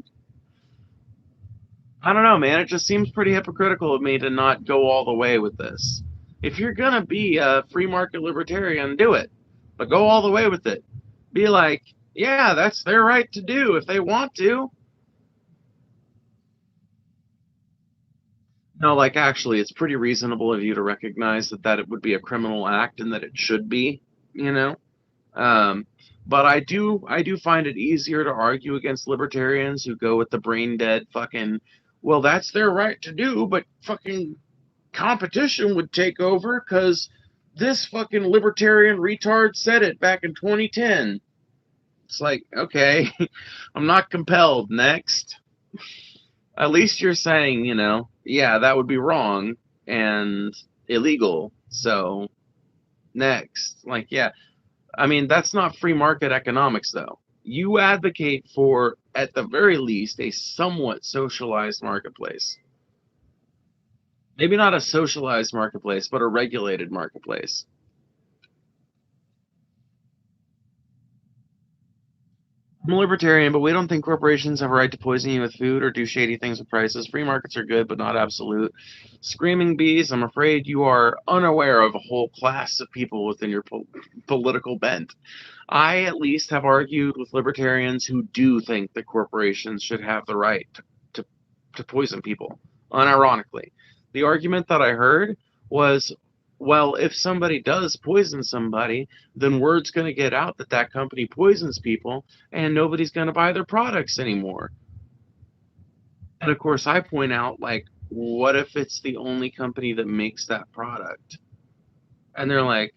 I don't know, man. It just seems pretty hypocritical of me to not go all the way with this. If you're going to be a free market libertarian, do it. But go all the way with it. Be like, yeah, that's their right to do if they want to. No, like actually, it's pretty reasonable of you to recognize that it would be a criminal act and that it should be, you know. Um, but I do find it easier to argue against libertarians who go with the brain dead fucking. Well, that's their right to do, but fucking competition would take over because this fucking libertarian retard said it back in 2010. It's like, okay, I'm not compelled. Next. At least you're saying, yeah, that would be wrong and illegal. So, next. Like, yeah. I mean, that's not free market economics, though. You advocate for, at the very least, a somewhat socialized marketplace. Maybe not a socialized marketplace, but a regulated marketplace. I'm a libertarian, but we don't think corporations have a right to poison you with food or do shady things with prices. Free markets are good, but not absolute. Screaming bees, I'm afraid you are unaware of a whole class of people within your political bent. I, at least, have argued with libertarians who do think that corporations should have the right to, to poison people, unironically. The argument that I heard was, well, if somebody does poison somebody, then word's going to get out that that company poisons people and nobody's going to buy their products anymore. And of course, I point out, like, what if it's the only company that makes that product? And they're like,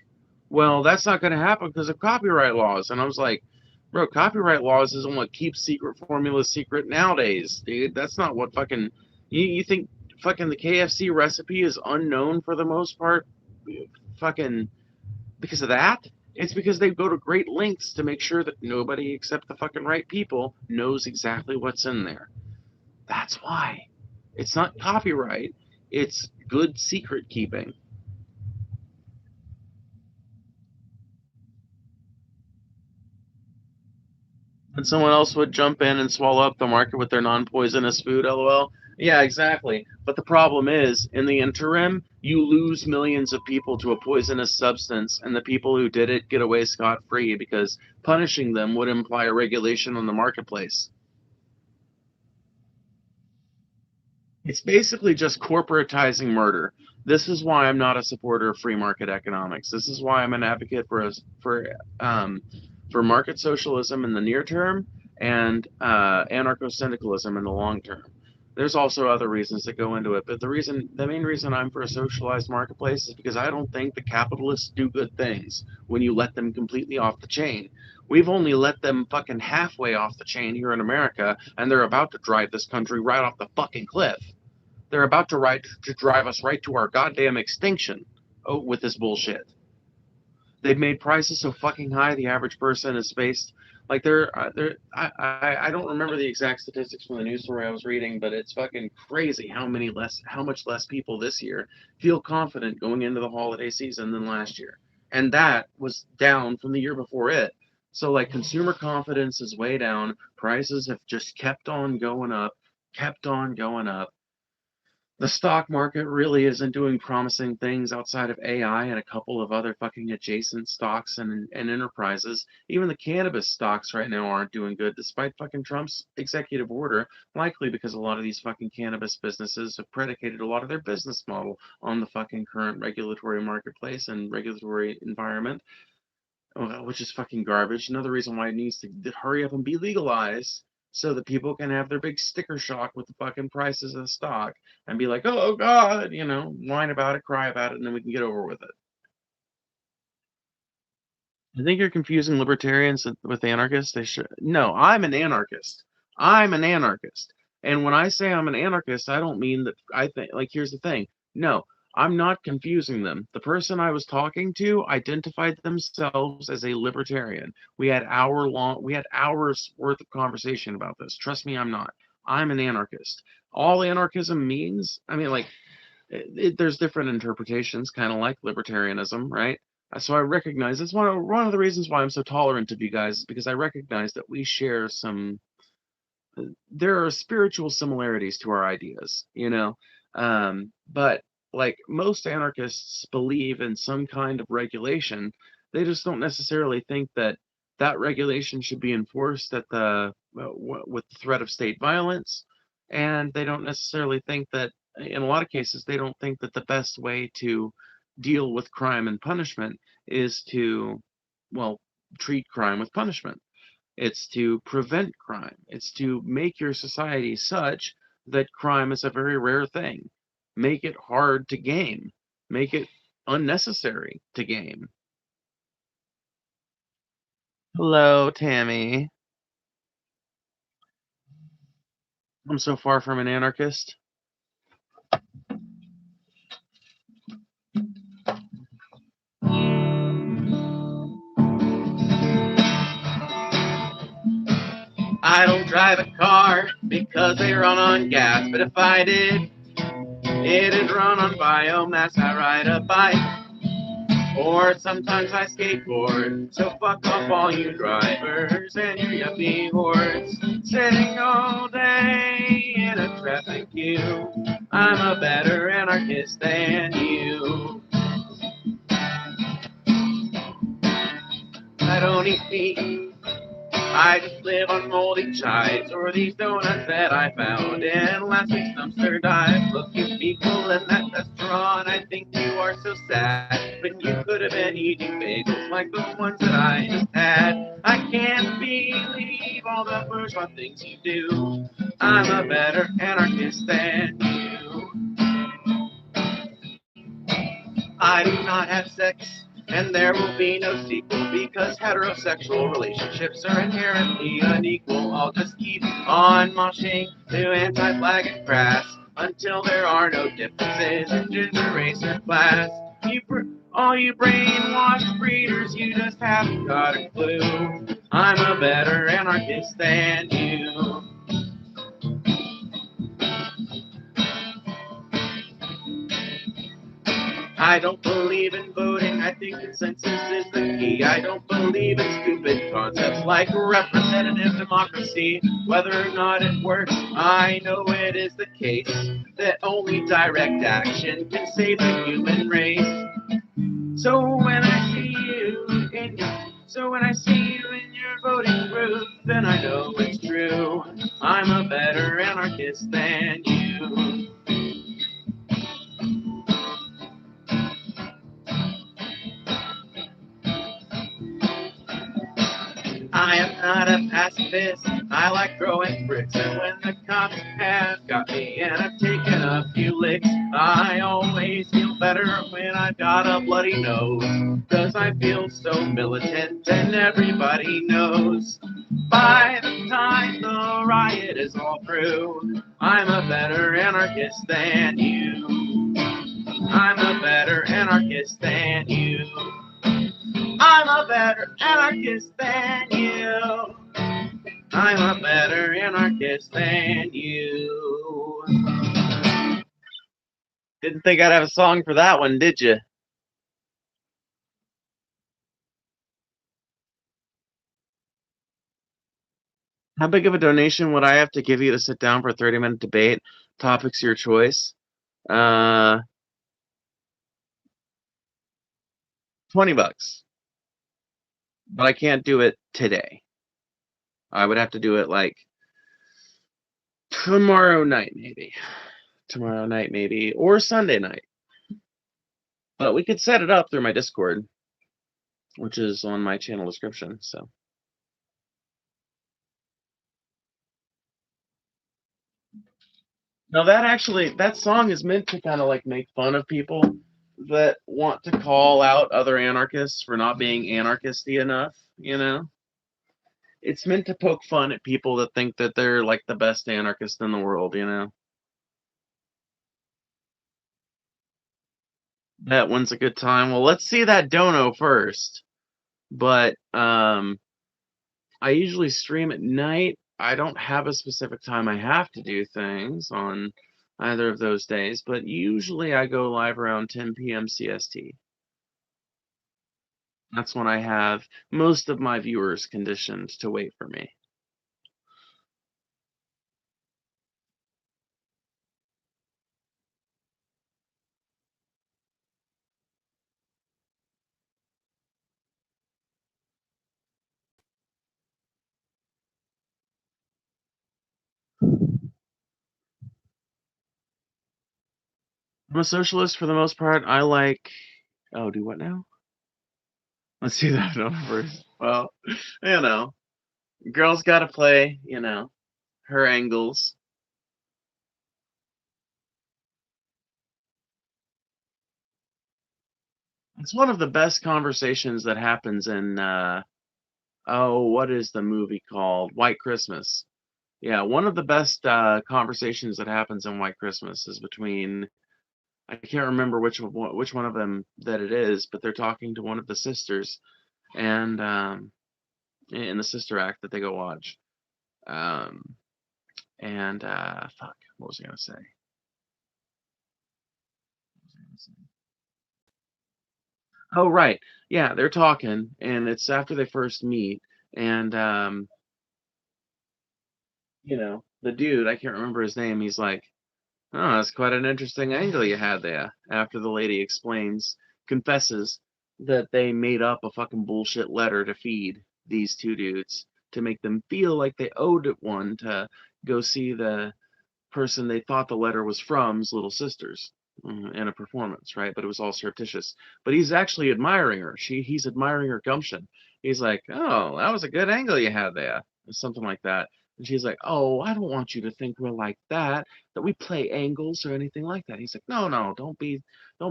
well, that's not going to happen because of copyright laws. And I was like, Bro, copyright laws isn't what keeps secret formulas secret nowadays, dude. That's not what fucking. You think fucking the KFC recipe is unknown for the most part? Fucking because of that? It's because they go to great lengths to make sure that nobody except the fucking right people knows exactly what's in there. That's why. It's not copyright, it's good secret keeping. And someone else would jump in and swallow up the market with their non-poisonous food, lol. Yeah, exactly. But the problem is, in the interim, you lose millions of people to a poisonous substance, and the people who did it get away scot-free because punishing them would imply a regulation on the marketplace. It's basically just corporatizing murder. This is why I'm not a supporter of free market economics. This is why I'm an advocate um, for market socialism in the near term and anarcho-syndicalism in the long term. There's also other reasons that go into it, but the main reason I'm for a socialized marketplace is because I don't think the capitalists do good things when you let them completely off the chain. We've only let them fucking halfway off the chain here in America, and they're about to drive this country right off the fucking cliff. They're about to drive us right to our goddamn extinction. Oh, with this bullshit. They've made prices so fucking high, the average person is faced like I don't remember the exact statistics from the news story I was reading, but it's fucking crazy how much less people this year feel confident going into the holiday season than last year. And that was down from the year before it. So like consumer confidence is way down. Prices have just kept on going up. The stock market really isn't doing promising things outside of AI and a couple of other fucking adjacent stocks and enterprises. Even the cannabis stocks right now aren't doing good despite fucking Trump's executive order, likely because a lot of these fucking cannabis businesses have predicated a lot of their business model on the fucking current regulatory marketplace and regulatory environment, which is fucking garbage. Another reason why it needs to hurry up and be legalized so that people can have their big sticker shock with the fucking prices of the stock and be like, oh God, whine about it, cry about it, and then we can get over with it. I think you're confusing libertarians with anarchists. They should. No, I'm an anarchist. I'm an anarchist. And when I say I'm an anarchist, I don't mean that I think, like, here's the thing. No, I'm not confusing them. The person I was talking to identified themselves as a libertarian. We had hours worth of conversation about this. Trust me, I'm not. I'm an anarchist. All anarchism means, I mean, like, there's different interpretations, kind of like libertarianism, right? So I recognize it's one of the reasons why I'm so tolerant of you guys is because I recognize that we share there are spiritual similarities to our ideas. But like most anarchists believe in some kind of regulation, they just don't necessarily think that that regulation should be enforced with the threat of state violence, and they don't necessarily think that in a lot of cases they don't think that the best way to deal with crime and punishment is to, well, treat crime with punishment. It's to prevent crime. It's to make your society such that crime is a very rare thing. Make it hard to game. Make it unnecessary to game. Hello, Tammy. I'm so far from an anarchist. I don't drive a car because they run on gas, but if I did, it'd run on biomass. I ride a bike, or sometimes I skateboard. So fuck off all you drivers and your yuppie hordes, sitting all day in a traffic queue. I'm a better anarchist than you. I don't eat meat. I just live on moldy chives or these donuts that I found in last week's dumpster dive. Look, you people in that restaurant, I think you are so sad. But you could have been eating bagels like the ones that I just had. I can't believe all the bourgeois things you do. I'm a better anarchist than you. I do not have sex and there will be no sequel because heterosexual relationships are inherently unequal. I'll just keep on moshing to anti-flag and crass until there are no differences in gender, race, or class. All you brainwashed breeders, you just haven't got a clue. I'm a better anarchist than you. I don't believe in voting, I think consensus is the key. I don't believe in stupid concepts like representative democracy. Whether or not it works, I know it is the case that only direct action can save the human race. So when I see you in your voting booth, then I know it's true. I'm a better anarchist than you. I am not a pacifist. I like throwing bricks, and when the cops have got me and I've taken a few licks, I always feel better when I've got a bloody nose. 'Cause I feel so militant, and everybody knows. By the time the riot is all through, I'm a better anarchist than you. I'm a better anarchist than you. I'm a better anarchist than you. I'm a better anarchist than you. Didn't think I'd have a song for that one, did you? How big of a donation would I have to give you to sit down for a 30-minute debate? Topics your choice. 20 bucks. But I can't do it today. I would have to do it like tomorrow night, maybe. Tomorrow night, maybe. Or Sunday night. But we could set it up through my Discord, which is on my channel description. So. No, that song is meant to kind of like make fun of people that want to call out other anarchists for not being anarchisty enough, you know? It's meant to poke fun at people that think that they're like the best anarchist in the world, you know? That one's a good time. Well, let's see that dono first. But I usually stream at night. I don't have a specific time I have to do things on either of those days, but usually I go live around 10 p.m. CST. That's when I have most of my viewers conditioned to wait for me. I'm a socialist for the most part. I like. Oh, do what now? Let's do that one first. Well, you know, girl's got to play, her angles. It's one of the best conversations that happens in, what is the movie called? White Christmas. Yeah, one of the best conversations that happens in White Christmas is between, I can't remember which one of them that it is, but they're talking to one of the sisters, and in the sister act that they go watch, um, and fuck, what was I gonna say? Oh, right, yeah, they're talking, and it's after they first meet, and the dude, I can't remember his name. He's like, "Oh, that's quite an interesting angle you had there." After the lady confesses that they made up a fucking bullshit letter to feed these two dudes to make them feel like they owed it one to go see the person they thought the letter was from's little sisters in a performance, right? But it was all surreptitious. But he's actually admiring her. He's admiring her gumption. He's like, "Oh, that was a good angle you had there," or something like that. And she's like, "Oh, I don't want you to think we're like that we play angles or anything like that." He's like, "No, no, don't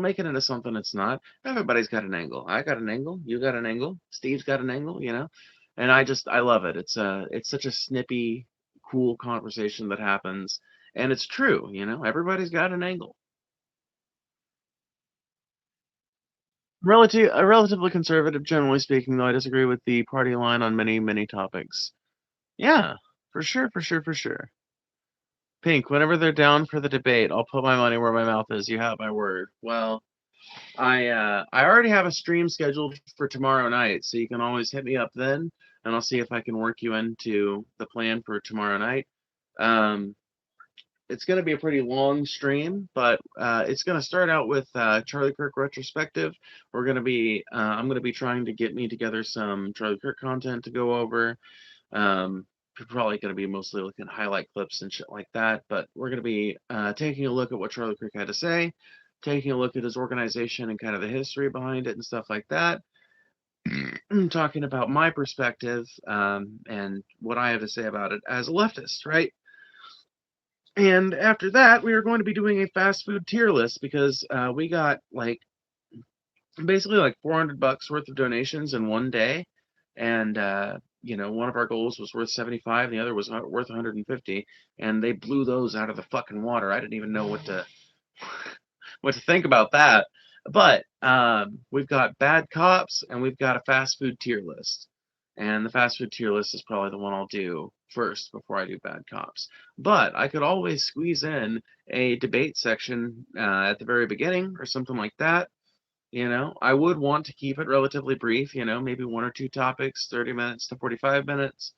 make it into something it's not. Everybody's got an angle. I got an angle. You got an angle. Steve's got an angle, you know?" And I love it. It's such a snippy, cool conversation that happens, and it's true, you know? Everybody's got an angle. Relatively conservative, generally speaking, though I disagree with the party line on many, many topics. Yeah, for sure, for sure, for sure. Pink, whenever they're down for the debate, I'll put my money where my mouth is. You have my word. Well, I already have a stream scheduled for tomorrow night, so you can always hit me up then, and I'll see if I can work you into the plan for tomorrow night. Um, it's going to be a pretty long stream, but it's going to start out with Charlie Kirk retrospective. I'm going to be trying to get me together some Charlie Kirk content to go over. Um, Probably going to be mostly looking at highlight clips and shit like that, but we're going to be taking a look at what Charlie Kirk had to say, taking a look at his organization and kind of the history behind it and stuff like that. Talking about my perspective and what I have to say about it as a leftist, right? And after that, we are going to be doing a fast food tier list because we got like basically like $400 worth of donations in one day, and one of our goals was worth 75, and the other was worth 150, and they blew those out of the fucking water. I didn't even know what to think about that. But we've got bad cops and we've got a fast food tier list. And the fast food tier list is probably the one I'll do first before I do bad cops. But I could always squeeze in a debate section at the very beginning or something like that. I would want to keep it relatively brief, maybe one or two topics, 30 minutes to 45 minutes.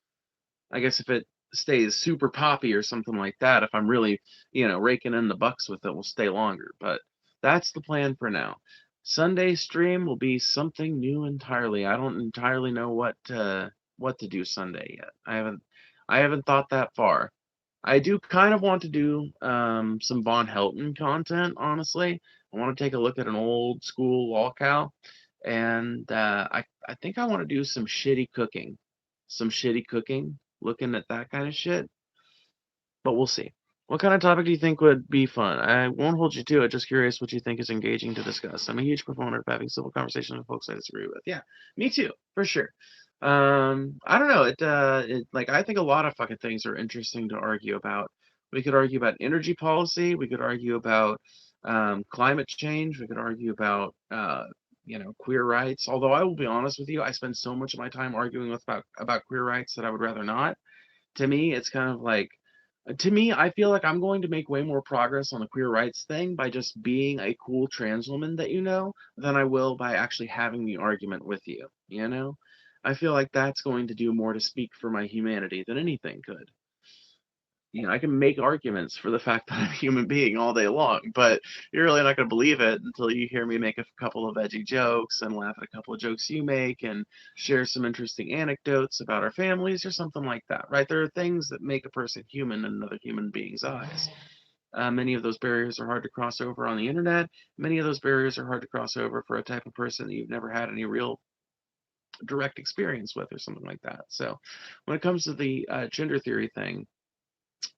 I guess if it stays super poppy or something like that, if I'm really, raking in the bucks with it, we'll stay longer. But that's the plan for now. Sunday stream will be something new entirely. I don't entirely know what to do Sunday yet. I haven't thought that far. I do kind of want to do some Von Helton content, honestly. I want to take a look at an old school wall cow, and I think I want to do some shitty cooking, looking at that kind of shit. But we'll see. What kind of topic do you think would be fun? I won't hold you to it. Just curious what you think is engaging to discuss. I'm a huge proponent of having civil conversations with folks I disagree with. Yeah, me too, for sure. I don't know. Like I think a lot of fucking things are interesting to argue about. We could argue about energy policy. We could argue about climate change. We could argue about queer rights. Although I will be honest with you, I spend so much of my time arguing about queer rights that I would rather not. To me, it's kind of like to me, I feel like I'm going to make way more progress on the queer rights thing by just being a cool trans woman that than I will by actually having the argument with you, I feel like that's going to do more to speak for my humanity than anything could. I can make arguments for the fact that I'm a human being all day long, but you're really not going to believe it until you hear me make a couple of edgy jokes and laugh at a couple of jokes you make and share some interesting anecdotes about our families or something like that, right? There are things that make a person human in another human being's eyes. Many of those barriers are hard to cross over on the internet. Many of those barriers are hard to cross over for a type of person that you've never had any real direct experience with or something like that. So when it comes to the gender theory thing,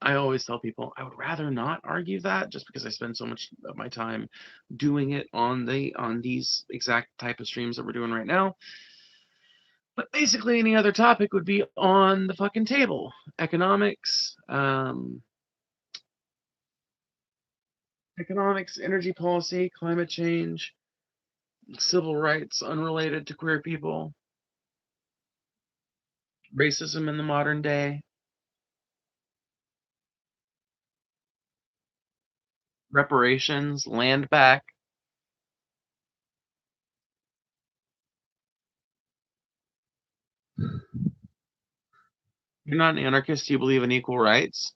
I always tell people I would rather not argue that just because I spend so much of my time doing it on these exact type of streams that we're doing right now. But basically any other topic would be on the fucking table. Economics, energy policy, climate change, civil rights unrelated to queer people, racism in the modern day, reparations, land back. You're not an anarchist, you believe in equal rights?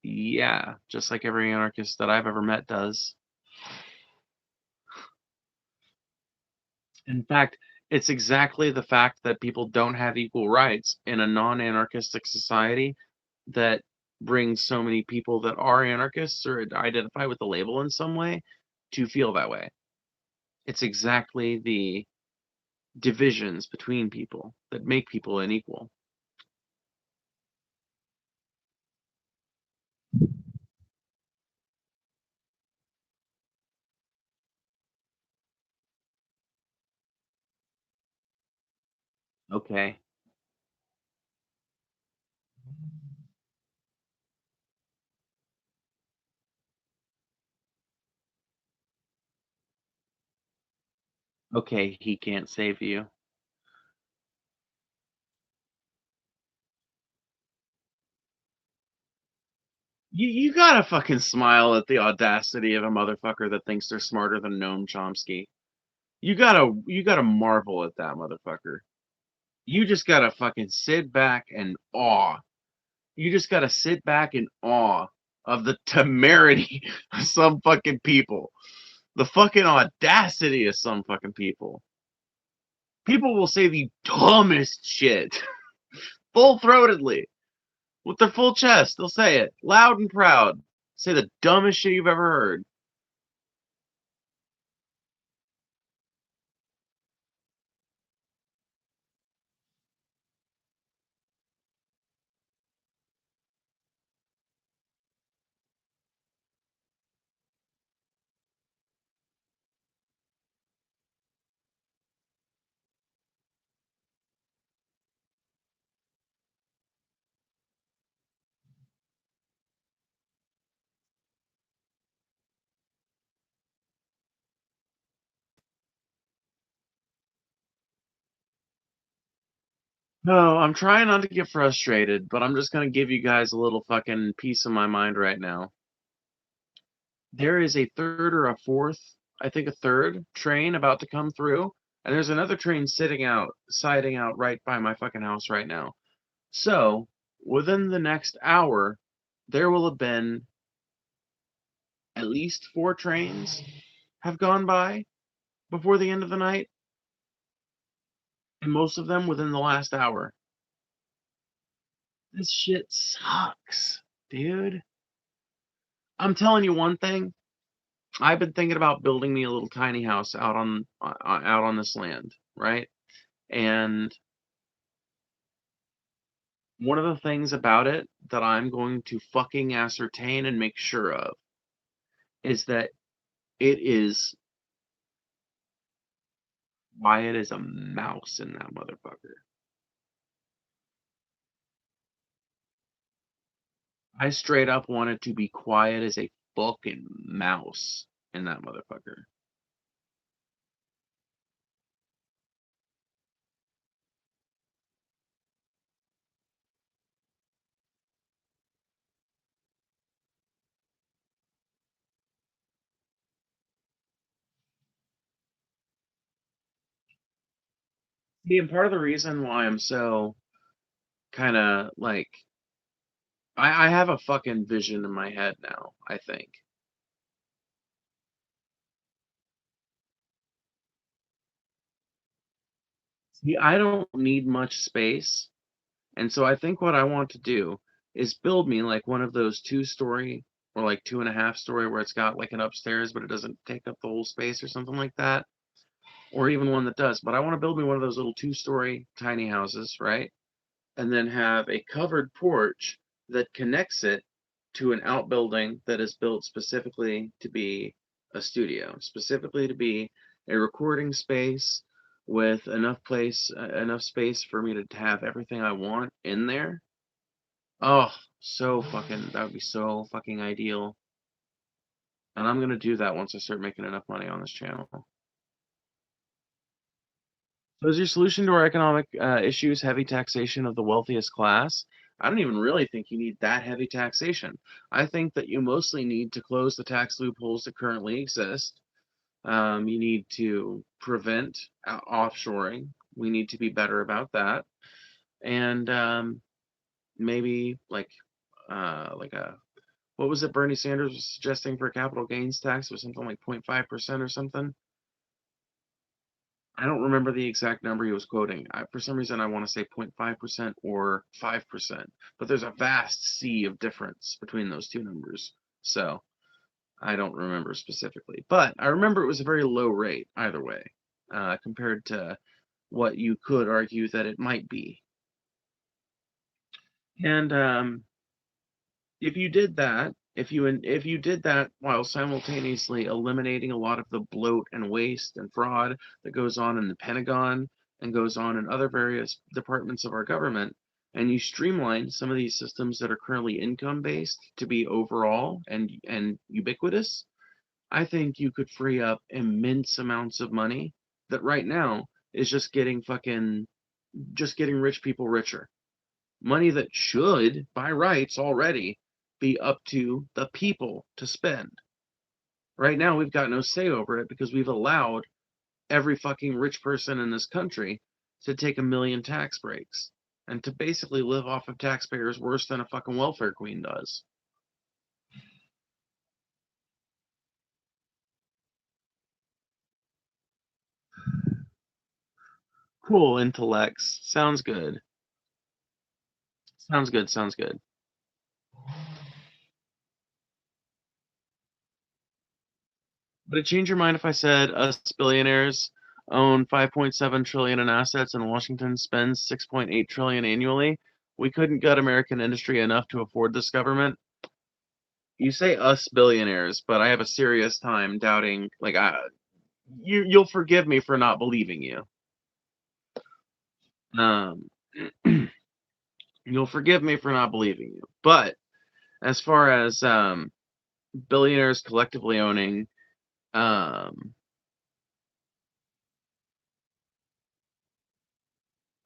Yeah, just like every anarchist that I've ever met does. In fact, it's exactly the fact that people don't have equal rights in a non-anarchistic society that brings so many people that are anarchists or identify with the label in some way to feel that way. It's exactly the divisions between people that make people unequal. Okay. Okay, he can't save you. You gotta fucking smile at the audacity of a motherfucker that thinks they're smarter than Noam Chomsky. You gotta marvel at that motherfucker. You just gotta fucking sit back and awe. You just gotta sit back in awe of the temerity of some fucking people. The fucking audacity of some fucking people. People will say the dumbest shit full throatedly with their full chest. They'll say it loud and proud. Say the dumbest shit you've ever heard. No, I'm trying not to get frustrated, but I'm just gonna give you guys a little fucking piece of my mind right now. There is a third or a fourth, I think a third train about to come through, and there's another train siding out right by my fucking house right now. So, within the next hour, there will have been at least four trains have gone by before the end of the night, and most of them within the last hour. This shit sucks, dude. I'm telling you one thing. I've been thinking about building me a little tiny house out on this land, right? And one of the things about it that I'm going to fucking ascertain and make sure of is that it is quiet as a mouse in that motherfucker. I straight up want it to be quiet as a fucking mouse in that motherfucker. See, and part of the reason why I'm so kind of like I have a fucking vision in my head now, I think. See, I don't need much space. And so I think what I want to do is build me like one of those 2-story or like 2.5-story where it's got like an upstairs, but it doesn't take up the whole space or something like that. Or even one that does. But I want to build me one of those little 2-story tiny houses, right? And then have a covered porch that connects it to an outbuilding that is built specifically to be a studio, specifically to be a recording space with enough space for me to have everything I want in there. Oh, so fucking that would be so fucking ideal. And I'm gonna do that once I start making enough money on this channel. So is your solution to our economic issues heavy taxation of the wealthiest class? I don't even really think you need that heavy taxation. I think that you mostly need to close the tax loopholes that currently exist. You need to prevent offshoring. We need to be better about that. And maybe like a what was it Bernie Sanders was suggesting for a capital gains tax? It was something like 0.5% or something. I don't remember the exact number he was quoting. For some reason, I want to say 0.5% or 5%, but there's a vast sea of difference between those two numbers. So I don't remember specifically, but I remember it was a very low rate either way, compared to what you could argue that it might be. And if you did that, if you did that while simultaneously eliminating a lot of the bloat and waste and fraud that goes on in the Pentagon, and goes on in other various departments of our government, and you streamline some of these systems that are currently income based to be overall and ubiquitous, I think you could free up immense amounts of money that right now is just getting rich people richer. Money that should, by rights already, be up to the people to spend. Right now, we've got no say over it because we've allowed every fucking rich person in this country to take a million tax breaks and to basically live off of taxpayers worse than a fucking welfare queen does. Cool intellects. Sounds good. Sounds good. Sounds good. Would it change your mind if I said us billionaires own 5.7 trillion in assets and Washington spends 6.8 trillion annually? We couldn't gut American industry enough to afford this government. You say us billionaires, but I have a serious time doubting. Like, you'll forgive me for not believing you. Um, you'll forgive me for not believing you. But as far as billionaires collectively owning, um,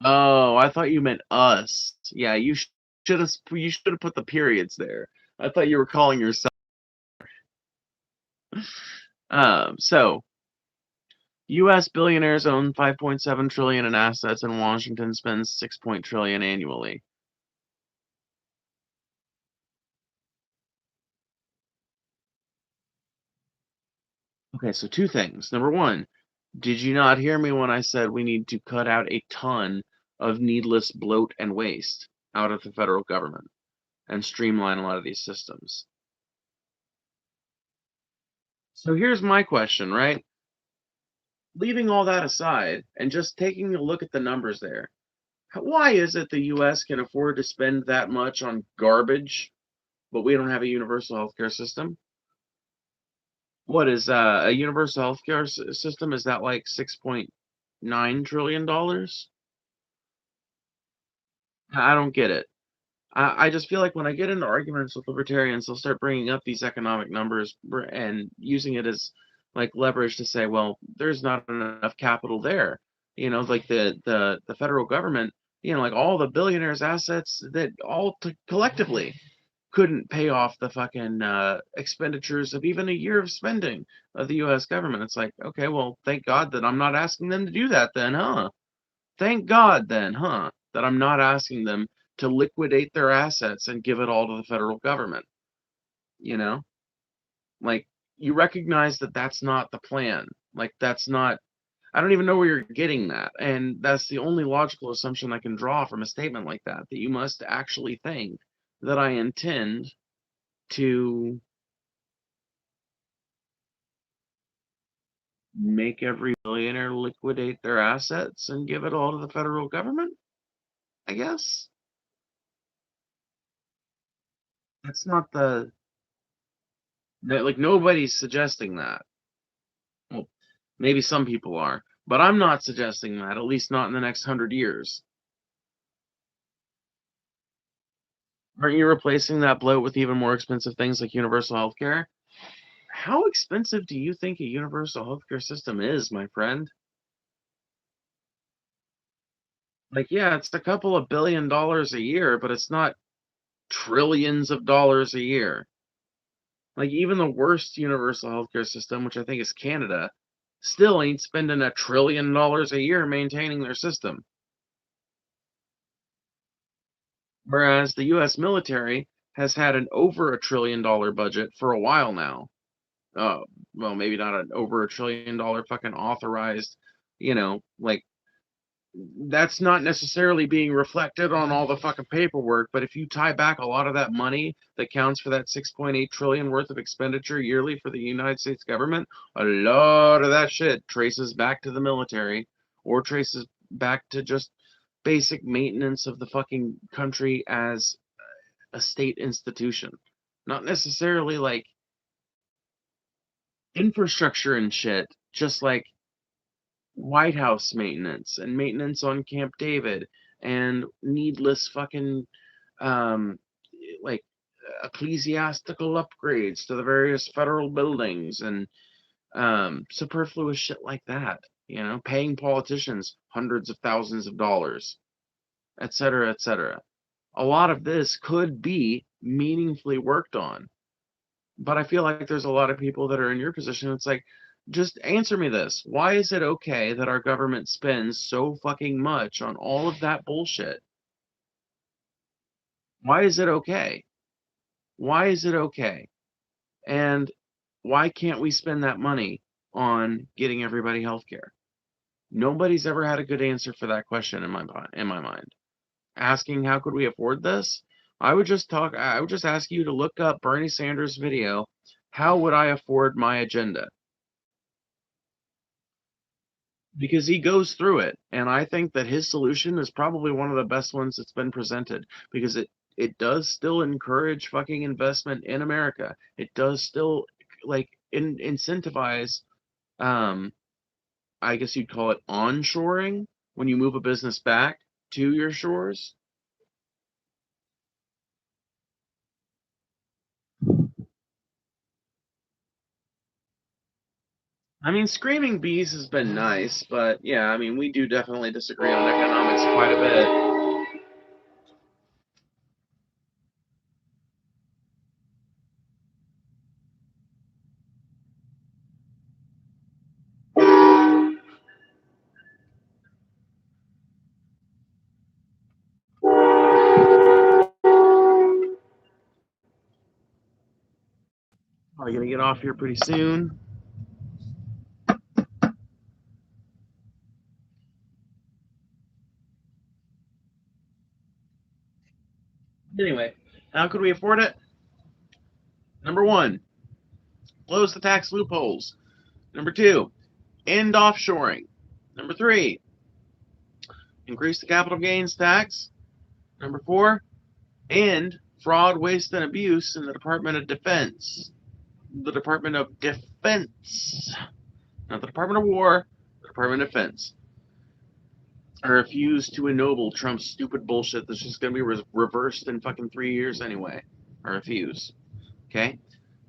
oh, I thought you meant us. Yeah, you should have put the periods there. I thought you were calling yourself. So U.S. billionaires own 5.7 trillion in assets, and Washington spends 6 trillion annually. Okay, so two things. Number one, did you not hear me when I said we need to cut out a ton of needless bloat and waste out of the federal government and streamline a lot of these systems? So here's my question, right? Leaving all that aside and just taking a look at the numbers there, why is it the US can afford to spend that much on garbage, but we don't have a universal healthcare system? What is a universal healthcare system? Is that like $6.9 trillion? I don't get it. I just feel like when I get into arguments with libertarians, they'll start bringing up these economic numbers and using it as like leverage to say, well, there's not enough capital there. Like the federal government, like all the billionaires' assets that all collectively couldn't pay off the fucking expenditures of even a year of spending of the U.S. government. It's like, okay, well, thank God that I'm not asking them to do that then, huh? Thank God then, huh? That I'm not asking them to liquidate their assets and give it all to the federal government. You know, like you recognize that that's not the plan. Like that's not. I don't even know where you're getting that, and that's the only logical assumption I can draw from a statement like that. That you must actually think that I intend to make every billionaire liquidate their assets and give it all to the federal government. I guess that's not like nobody's suggesting that. Well, maybe some people are, but I'm not suggesting that, at least not in the next 100 years. Aren't you replacing that bloat with even more expensive things like universal healthcare? How expensive do you think a universal healthcare system is, my friend? Like, yeah, it's a couple of $1 billion a year, but it's not trillions of dollars a year. Like, even the worst universal healthcare system, which I think is Canada, still ain't spending $1 trillion a year maintaining their system. Whereas the US military has had an over $1 trillion budget for a while now. Well, maybe not an over $1 trillion fucking authorized, like that's not necessarily being reflected on all the fucking paperwork, but if you tie back a lot of that money that counts for that 6.8 trillion worth of expenditure yearly for the United States government, a lot of that shit traces back to the military or traces back to just basic maintenance of the fucking country as a state institution. Not necessarily like infrastructure and shit, just like White House maintenance and maintenance on Camp David and needless fucking um, like ecclesiastical upgrades to the various federal buildings and superfluous shit like that. You know, paying politicians hundreds of thousands of dollars, et cetera, et cetera. A lot of this could be meaningfully worked on. But I feel like there's a lot of people that are in your position. It's like, just answer me this. Why is it okay that our government spends so fucking much on all of that bullshit? Why is it okay? Why is it okay? And why can't we spend that money on getting everybody health care? Nobody's ever had a good answer for that question in my mind. Asking how could we afford this? I would just ask you to look up Bernie Sanders' video, how would I afford my agenda? Because he goes through it, and I think that his solution is probably one of the best ones that's been presented, because it does still encourage fucking investment in America. It does still like incentivize I guess you'd call it onshoring when you move a business back to your shores. I mean, Screaming Bees has been nice, but yeah, I mean, we do definitely disagree on economics quite a bit. Probably gonna get off here pretty soon. Anyway, how could we afford it? Number one, close the tax loopholes. Number two, end offshoring. Number three, increase the capital gains tax. Number four, end fraud, waste, and abuse in the Department of Defense. The Department of Defense, not the Department of War, the Department of Defense. I refuse to ennoble Trump's stupid bullshit that's just going to be reversed in fucking 3 years anyway. I refuse. Okay?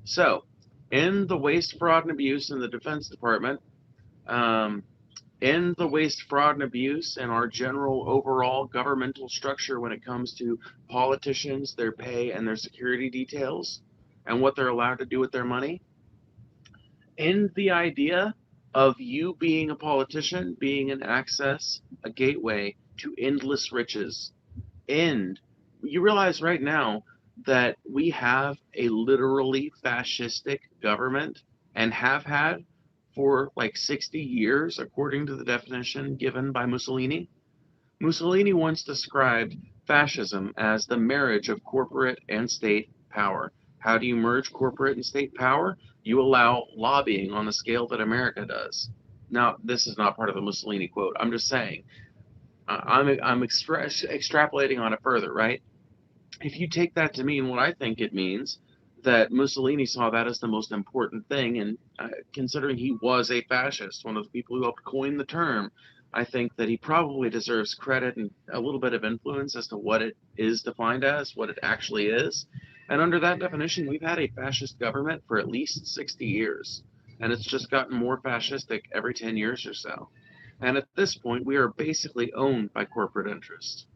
So, end the waste, fraud, and abuse in the Defense Department. Um, end the waste, fraud, and abuse in our general overall governmental structure when it comes to politicians, their pay, and their security details, and what they're allowed to do with their money. End the idea of you being a politician being an access, a gateway to endless riches. End. You realize right now that we have a literally fascistic government and have had for like 60 years, according to the definition given by Mussolini. Mussolini once described fascism as the marriage of corporate and state power. How do you merge corporate and state power? You allow lobbying on the scale that America does. Now, this is not part of the Mussolini quote. I'm just saying. I'm extrapolating on it further, right? If you take that to mean what I think it means, that Mussolini saw that as the most important thing, and considering he was a fascist, one of the people who helped coin the term, I think that he probably deserves credit and a little bit of influence as to what it is defined as, what it actually is. And under that definition, we've had a fascist government for at least 60 years, and it's just gotten more fascistic every 10 years or so. And at this point, we are basically owned by corporate interests.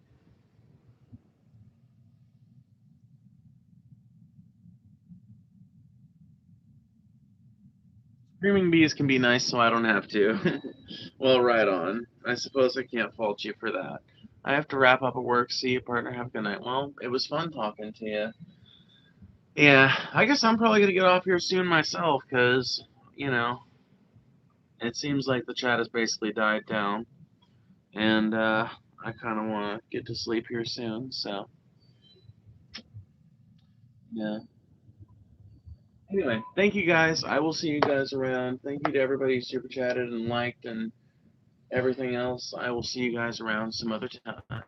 Screaming bees can be nice, so I don't have to. Well, right on. I suppose I can't fault you for that. I have to wrap up at work. See you, partner. Have a good night. Well, it was fun talking to you. Yeah, I guess I'm probably going to get off here soon myself because, you know, it seems like the chat has basically died down. And I kind of want to get to sleep here soon. So, yeah. Anyway, thank you guys. I will see you guys around. Thank you to everybody who super chatted and liked and everything else. I will see you guys around some other time.